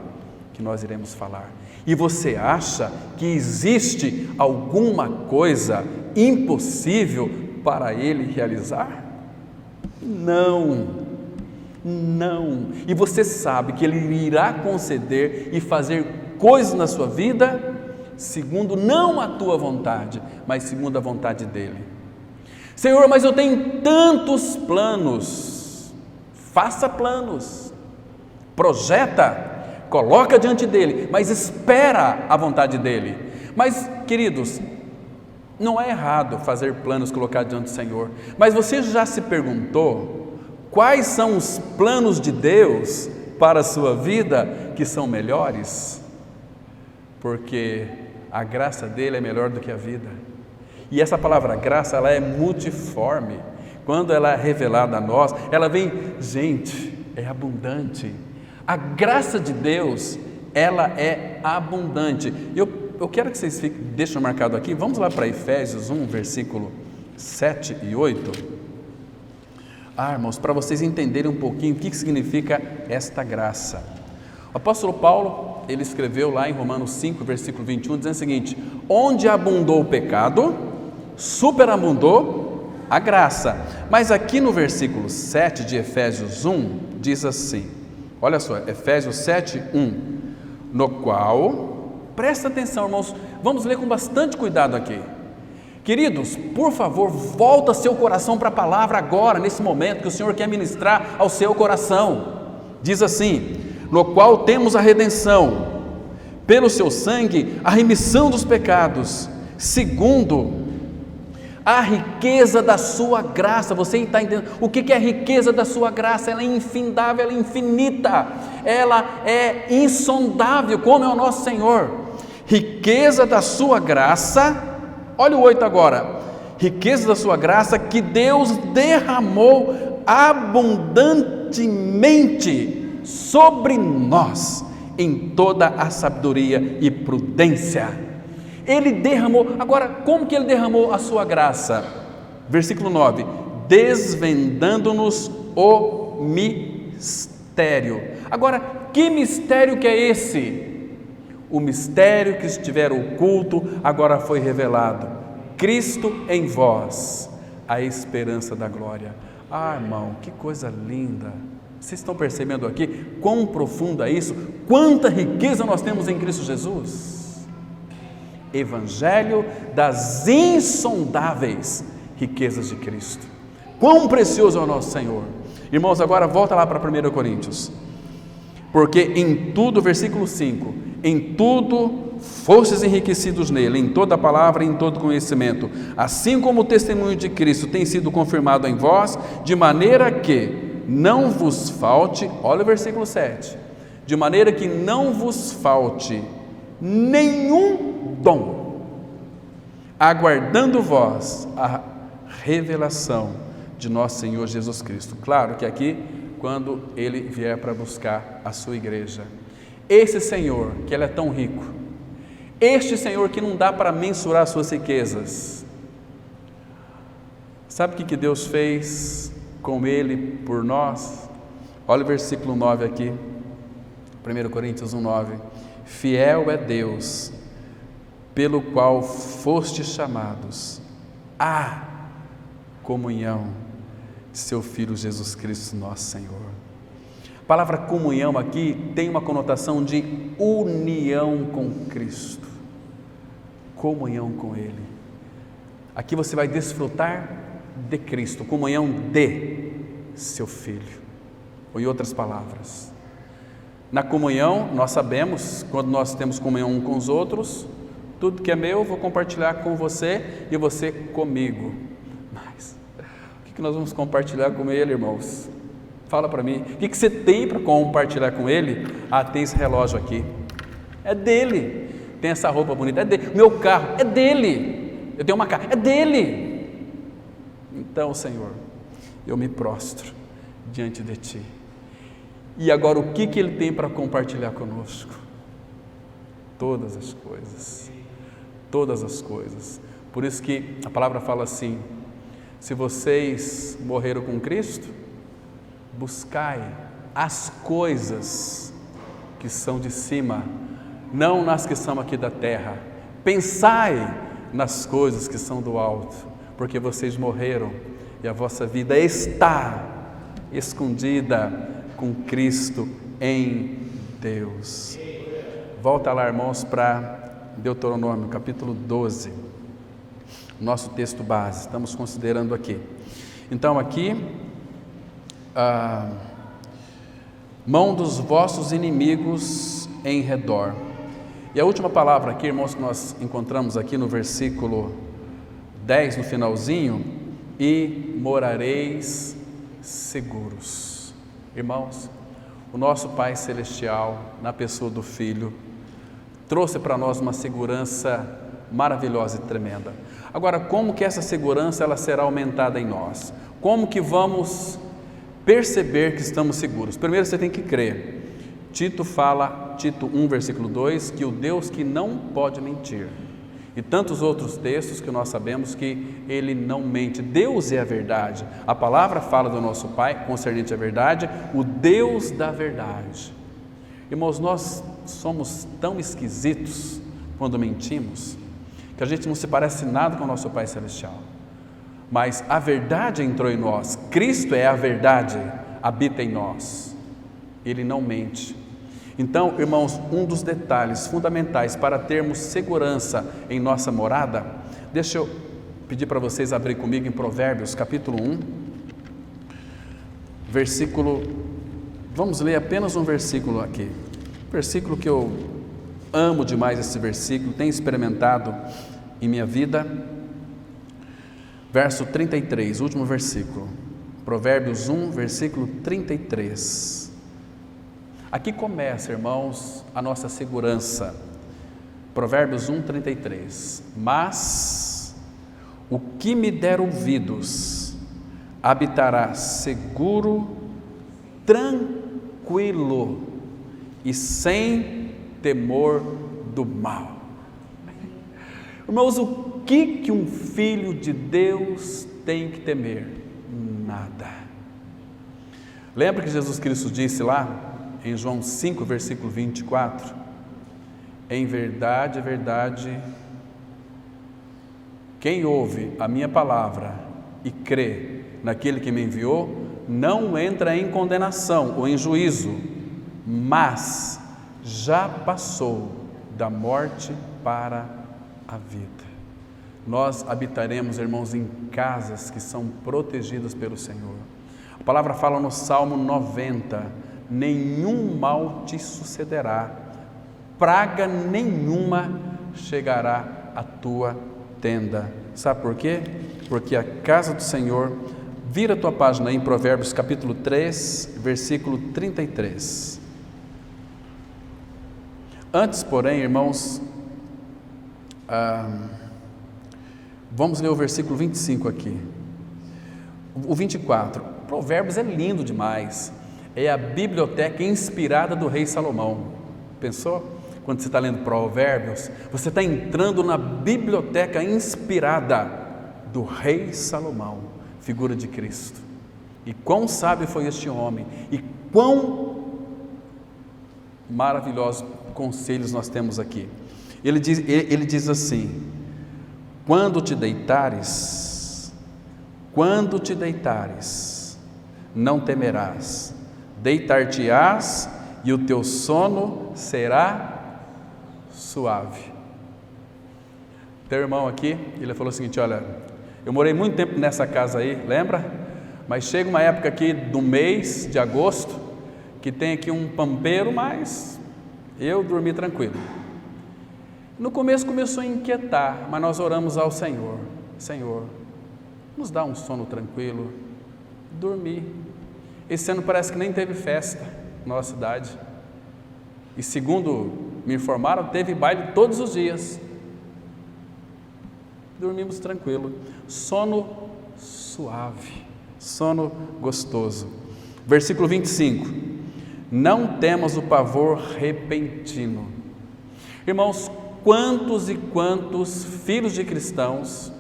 que nós iremos falar. E você acha que existe alguma coisa impossível para Ele realizar? Não. E você sabe que Ele irá conceder e fazer coisas na sua vida, segundo não a tua vontade, mas segundo a vontade dEle. Senhor, mas eu tenho tantos planos. Faça planos. Projeta, coloca diante dele, mas espera a vontade dele. Mas, queridos, não é errado fazer planos, colocar diante do Senhor, mas você já se perguntou quais são os planos de Deus para a sua vida que são melhores? Porque a graça dele é melhor do que a vida. E essa palavra graça, ela é multiforme. Quando ela é revelada a nós, ela vem, gente, é abundante. A graça de Deus, ela é abundante. Eu quero que vocês deixem marcado aqui, vamos lá para Efésios 1, versículo 7 e 8. Irmãos, para vocês entenderem um pouquinho o que significa esta graça. O apóstolo Paulo, ele escreveu lá em Romanos 5, versículo 21, dizendo o seguinte: onde abundou o pecado, superabundou a graça. Mas aqui no versículo 7 de Efésios 1, diz assim, olha só, Efésios 7, 1, no qual, presta atenção, irmãos, vamos ler com bastante cuidado aqui. Queridos, por favor, volta seu coração para a palavra agora, nesse momento que o Senhor quer ministrar ao seu coração. Diz assim: no qual temos a redenção, pelo seu sangue, a remissão dos pecados, segundo a riqueza da sua graça. Você está entendendo? O que é a riqueza da sua graça? Ela é infindável, ela é infinita, ela é insondável, como é o nosso Senhor. Riqueza da sua graça, olha o 8 agora, riqueza da sua graça que Deus derramou abundantemente sobre nós, em toda a sabedoria e prudência. Ele derramou, agora como que ele derramou a sua graça? Versículo 9, desvendando-nos o mistério. Agora, que mistério que é esse? O mistério que estivera oculto agora foi revelado, Cristo em vós, a esperança da glória. Ah, irmão, que coisa linda! Vocês estão percebendo aqui quão profundo é isso? Quanta riqueza nós temos em Cristo Jesus? Evangelho das insondáveis riquezas de Cristo. Quão precioso é o nosso Senhor. Irmãos, agora volta lá para 1 Coríntios. Porque em tudo, versículo 5, em tudo fostes enriquecidos nele, em toda palavra e em todo conhecimento, assim como o testemunho de Cristo tem sido confirmado em vós, de maneira que não vos falte, olha o versículo 7, de maneira que não vos falte nenhum dom, aguardando vós a revelação de nosso Senhor Jesus Cristo. Claro que aqui, quando Ele vier para buscar a sua igreja, esse Senhor que Ele é tão rico, este Senhor que não dá para mensurar as suas riquezas, sabe o que Deus fez com Ele por nós? Olha o versículo 9 aqui, 1 Coríntios 1, 9, fiel é Deus, pelo qual fostes chamados à comunhão de seu Filho Jesus Cristo, nosso Senhor. A palavra comunhão aqui tem uma conotação de união com Cristo, comunhão com Ele. Aqui você vai desfrutar de Cristo, comunhão de seu Filho, ou em outras palavras, na comunhão nós sabemos, quando nós temos comunhão uns com os outros, tudo que é meu eu vou compartilhar com você e você comigo. Mas o que nós vamos compartilhar com Ele, irmãos? Fala para mim, o que você tem para compartilhar com Ele? Ah, tem esse relógio aqui, é dele. Tem essa roupa bonita, é dele. Meu carro, é dele. Eu tenho uma casa, é dele. Então, Senhor, eu me prostro diante de Ti. E agora o que Ele tem para compartilhar conosco? Todas as coisas, todas as coisas. Por isso que a palavra fala assim: se vocês morreram com Cristo, buscai as coisas que são de cima, não nas que são aqui da terra. Pensai nas coisas que são do alto, porque vocês morreram e a vossa vida está escondida com Cristo em Deus. Volta lá, irmãos, para Deuteronômio, capítulo 12, nosso texto base, estamos considerando aqui. Então aqui, mão dos vossos inimigos em redor. E a última palavra aqui, irmãos, que nós encontramos aqui no versículo 10, no finalzinho, e morareis seguros. Irmãos, o nosso Pai Celestial, na pessoa do Filho, trouxe para nós uma segurança maravilhosa e tremenda. Agora, como que essa segurança ela será aumentada em nós? Como que vamos perceber que estamos seguros? Primeiro você tem que crer. Tito fala, Tito 1, versículo 2, que o Deus que não pode mentir. E tantos outros textos que nós sabemos que Ele não mente. Deus é a verdade. A palavra fala do nosso Pai, concernente à verdade, o Deus da verdade. Irmãos, nós somos tão esquisitos quando mentimos, que a gente não se parece nada com o nosso Pai Celestial. Mas a verdade entrou em nós, Cristo é a verdade, habita em nós, Ele não mente. Então, irmãos, um dos detalhes fundamentais para termos segurança em nossa morada, deixa eu pedir para vocês abrir comigo em Provérbios, capítulo 1, versículo, vamos ler apenas um versículo aqui, versículo que eu amo demais esse versículo, tenho experimentado em minha vida, verso 33, último versículo, Provérbios 1, versículo 33. Aqui começa, irmãos, a nossa segurança. Provérbios 1, 33. Mas o que me der ouvidos habitará seguro, tranquilo e sem temor do mal. Irmãos, o que um filho de Deus tem que temer? Nada. Lembra que Jesus Cristo disse lá em João 5, versículo 24, em verdade, verdade, quem ouve a minha palavra e crê naquele que me enviou, não entra em condenação ou em juízo, mas já passou da morte para a vida. Nós habitaremos, irmãos, em casas que são protegidas pelo Senhor. A palavra fala no Salmo 90, nenhum mal te sucederá, praga nenhuma chegará à tua tenda. Sabe por quê? Porque a casa do Senhor, vira a tua página aí em Provérbios capítulo 3, versículo 33. Antes, porém, irmãos, vamos ler o versículo 25 aqui, o 24, Provérbios é lindo demais, é a biblioteca inspirada do rei Salomão. Pensou? Quando você está lendo Provérbios, você está entrando na biblioteca inspirada do rei Salomão, figura de Cristo. E quão sábio foi este homem, e quão maravilhosos conselhos nós temos aqui. Ele diz assim: quando te deitares, não temerás, deitar-te-ás e o teu sono será suave. Teu irmão aqui, ele falou o seguinte: olha, eu morei muito tempo nessa casa aí, lembra? Mas chega uma época aqui do mês de agosto, que tem aqui um pampeiro, mas eu dormi tranquilo. No começo começou a inquietar, mas nós oramos ao Senhor: Senhor, nos dá um sono tranquilo, dormir. Esse ano parece que nem teve festa na nossa cidade, e segundo me informaram, teve baile todos os dias. Dormimos tranquilo, sono suave, sono gostoso. Versículo 25: não temas o pavor repentino. Irmãos, quantos e quantos filhos de cristãos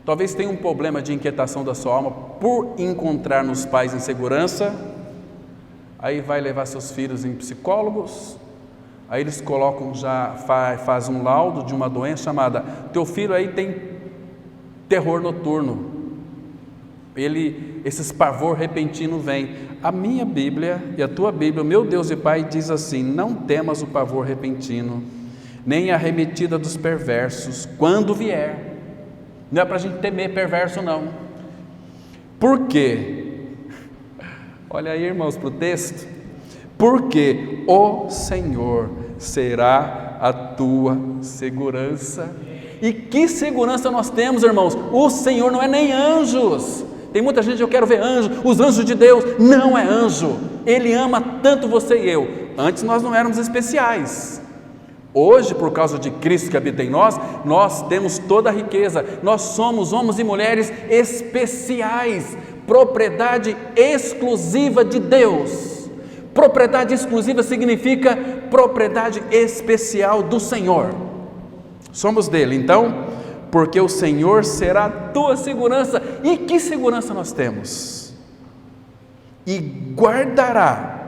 talvez tenham um problema de inquietação da sua alma por encontrar nos pais insegurança, aí vai levar seus filhos em psicólogos, aí eles colocam, já faz um laudo de uma doença chamada, teu filho aí tem terror noturno, esses pavor repentino vem. A minha Bíblia e a tua Bíblia, o meu Deus e Pai, diz assim: não temas o pavor repentino, nem a arremetida dos perversos, quando vier. Não é para a gente temer perverso, não. Por quê? Olha aí, irmãos, para o texto. Porque o Senhor será a tua segurança. E que segurança nós temos, irmãos? O Senhor não é nem anjos. Tem muita gente: eu quero ver anjos, os anjos de Deus. Não é anjo. Ele ama tanto você e eu. Antes nós não éramos especiais. Hoje, por causa de Cristo que habita em nós, nós temos toda a riqueza. Nós somos homens e mulheres especiais, propriedade exclusiva de Deus. Propriedade exclusiva significa propriedade especial do Senhor. Somos dele, então, porque o Senhor será a tua segurança. E que segurança nós temos? E guardará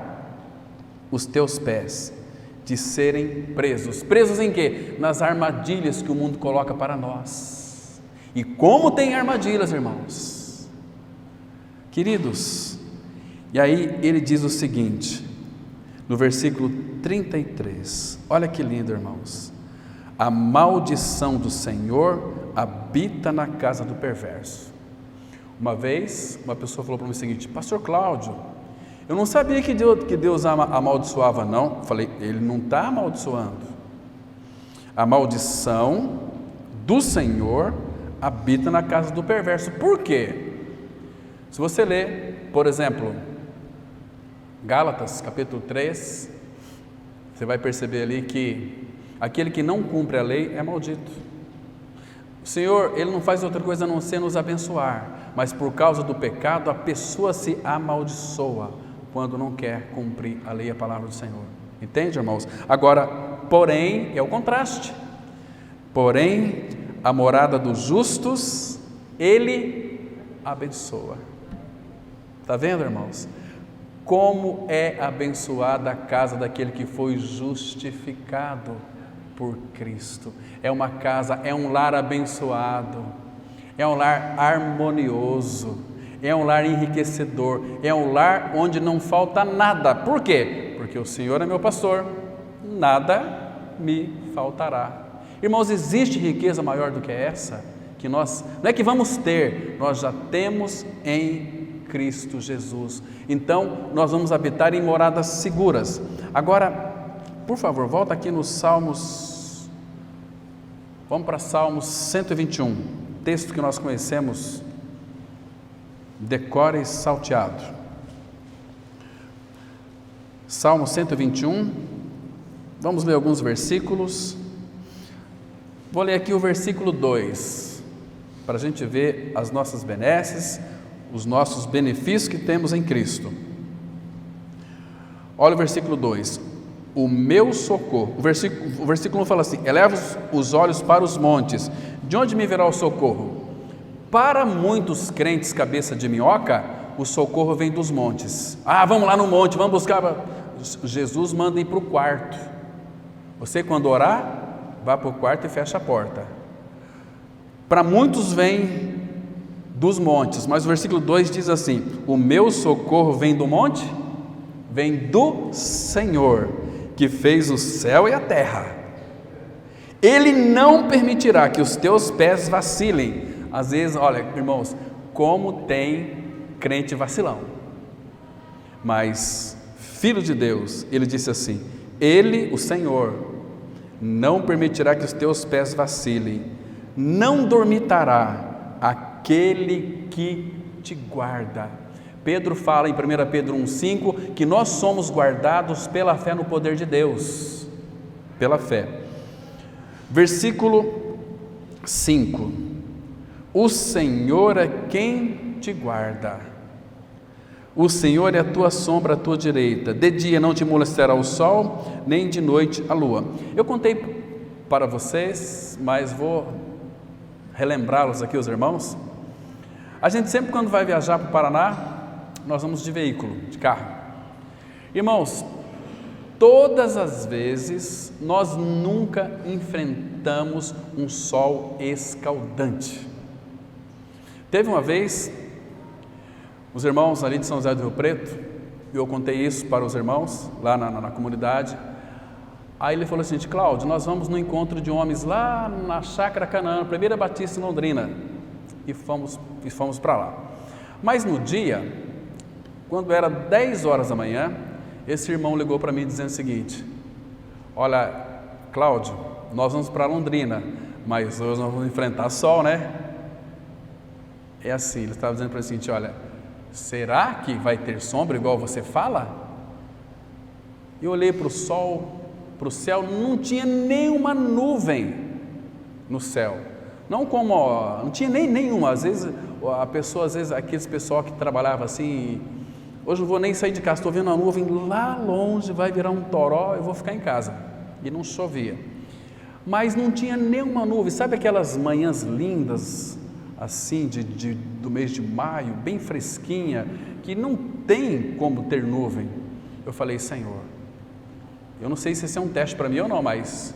os teus pés de serem presos. Presos em quê? Nas armadilhas que o mundo coloca para nós. E como tem armadilhas, irmãos? Queridos, e aí ele diz o seguinte, no versículo 33, olha que lindo, irmãos: a maldição do Senhor habita na casa do perverso. Uma vez, uma pessoa falou para mim o seguinte: pastor Cláudio, eu não sabia que Deus amaldiçoava, não. Eu falei, ele não está amaldiçoando. A maldição do Senhor habita na casa do perverso. Por quê? Se você ler, por exemplo, Gálatas capítulo 3, você vai perceber ali que aquele que não cumpre a lei é maldito. O Senhor, Ele não faz outra coisa a não ser nos abençoar, mas por causa do pecado a pessoa se amaldiçoa quando não quer cumprir a lei e a palavra do Senhor. Entende, irmãos? Agora, porém, é o contraste. Porém, a morada dos justos, Ele abençoa. Está vendo, irmãos? Como é abençoada a casa daquele que foi justificado por Cristo. É uma casa, é um lar abençoado, é um lar harmonioso, é um lar enriquecedor, é um lar onde não falta nada. Por quê? Porque o Senhor é meu pastor, nada me faltará. Irmãos, existe riqueza maior do que essa? Que nós, não é que vamos ter, nós já temos em Cristo Jesus. Então, nós vamos habitar em moradas seguras. Agora, por favor, volta aqui nos Salmos, vamos para Salmos 121, texto que nós conhecemos, decore salteado. Salmo 121, vamos ler alguns versículos. Vou ler aqui o versículo 2, para a gente ver as nossas benesses, os nossos benefícios que temos em Cristo. Olha o versículo 2: o meu socorro, o versículo 1 fala assim: eleva os olhos para os montes, de onde me virá o socorro? Para muitos crentes cabeça de minhoca, o socorro vem dos montes. Vamos lá no monte, vamos buscar. Jesus manda ir para o quarto. Você, quando orar, vá para o quarto e fecha a porta. Para muitos vem dos montes, mas o versículo 2 diz assim: o meu socorro vem do monte? Vem do Senhor, que fez o céu e a terra. Ele não permitirá que os teus pés vacilem. Às vezes, olha, irmãos, como tem crente vacilão. Mas, filho de Deus, ele disse assim: Ele, o Senhor, não permitirá que os teus pés vacilem, não dormitará aquele que te guarda. Pedro fala em 1 Pedro 1,5 que nós somos guardados pela fé no poder de Deus, pela fé. Versículo 5: o Senhor é quem te guarda, o Senhor é a tua sombra à tua direita, de dia não te molestará o sol, nem de noite a lua. Eu contei para vocês, mas vou relembrá-los aqui, os irmãos. A gente sempre, quando vai viajar para o Paraná, nós vamos de veículo, de carro. Irmãos, todas as vezes nós nunca enfrentamos um sol escaldante. Teve uma vez, os irmãos ali de São José do Rio Preto, e eu contei isso para os irmãos lá na comunidade. Aí ele falou assim: Cláudio, nós vamos no encontro de homens lá na Chácara Canaã, Primeira Batista em Londrina, e fomos para lá. Mas no dia, quando era 10 horas da manhã, esse irmão ligou para mim dizendo o seguinte: olha, Cláudio, nós vamos para Londrina, mas hoje nós vamos enfrentar sol, né? É assim, ele estava dizendo para mim o seguinte: olha, será que vai ter sombra igual você fala? Eu olhei para o sol, para o céu, não tinha nenhuma nuvem no céu. Não tinha nenhuma. Às vezes, a pessoa, aqueles pessoal que trabalhava assim, hoje não vou nem sair de casa, estou vendo a nuvem lá longe, vai virar um toró, eu vou ficar em casa. E não chovia. Mas não tinha nenhuma nuvem. Sabe aquelas manhãs lindas, assim, do mês de maio, bem fresquinha, que não tem como ter nuvem? Eu falei: Senhor, Eu não sei se esse é um teste para mim ou não, mas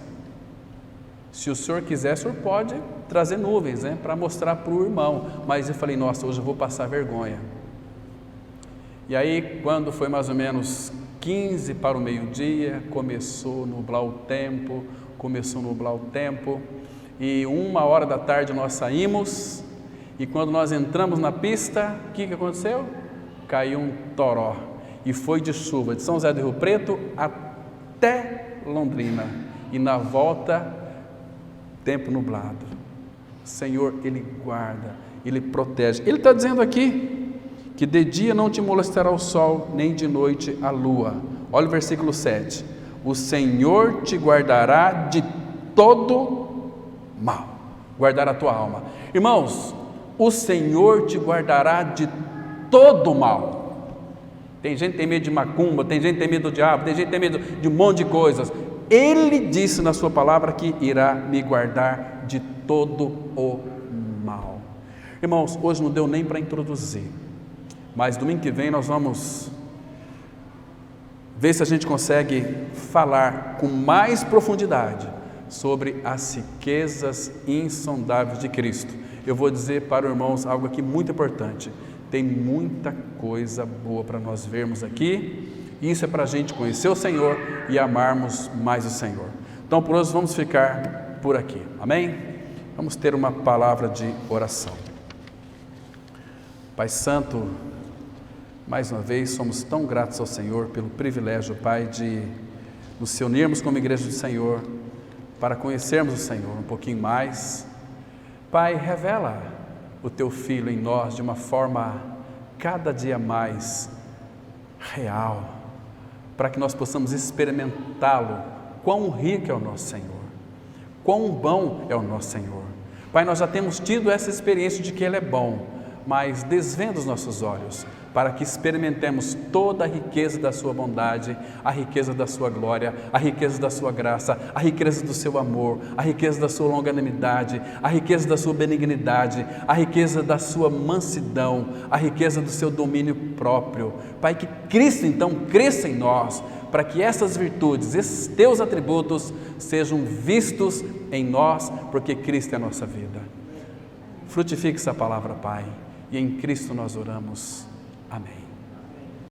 se o senhor quiser, o senhor pode trazer nuvens, né, para mostrar para o irmão. Mas eu falei, nossa, hoje eu vou passar vergonha. E aí, quando foi mais ou menos 15 para o meio-dia, começou a nublar o tempo, e 13h nós saímos, e quando nós entramos na pista, o que aconteceu? Caiu um toró, e foi de chuva, de São José do Rio Preto até Londrina, e na volta, tempo nublado. O Senhor, Ele guarda, Ele protege. Ele está dizendo aqui, que de dia não te molestará o sol, nem de noite a lua. Olha o versículo 7. O Senhor te guardará de todo mal. Guardar a tua alma. Irmãos, o Senhor te guardará de todo mal. Tem gente que tem medo de macumba, tem gente que tem medo do diabo, tem gente que tem medo de um monte de coisas. Ele disse na sua palavra que irá me guardar de todo o mal. Irmãos, hoje não deu nem para introduzir. Mas domingo que vem nós vamos ver se a gente consegue falar com mais profundidade sobre as riquezas insondáveis de Cristo. Eu vou dizer para os irmãos algo aqui muito importante. Tem muita coisa boa para nós vermos aqui. Isso é para a gente conhecer o Senhor e amarmos mais o Senhor. Então por hoje vamos ficar por aqui. Amém? Vamos ter uma palavra de oração. Pai Santo, mais uma vez, somos tão gratos ao Senhor pelo privilégio, Pai, de nos unirmos como igreja do Senhor, para conhecermos o Senhor um pouquinho mais. Pai, revela o Teu Filho em nós de uma forma cada dia mais real, para que nós possamos experimentá-lo, quão rico é o nosso Senhor, quão bom é o nosso Senhor. Pai, nós já temos tido essa experiência de que Ele é bom, mas desvenda os nossos olhos, para que experimentemos toda a riqueza da sua bondade, a riqueza da sua glória, a riqueza da sua graça, a riqueza do seu amor, a riqueza da sua longanimidade, a riqueza da sua benignidade, a riqueza da sua mansidão, a riqueza do seu domínio próprio. Pai, que Cristo então cresça em nós, para que essas virtudes, esses teus atributos sejam vistos em nós, porque Cristo é a nossa vida. Frutifique essa palavra, Pai, e em Cristo nós oramos. Amém.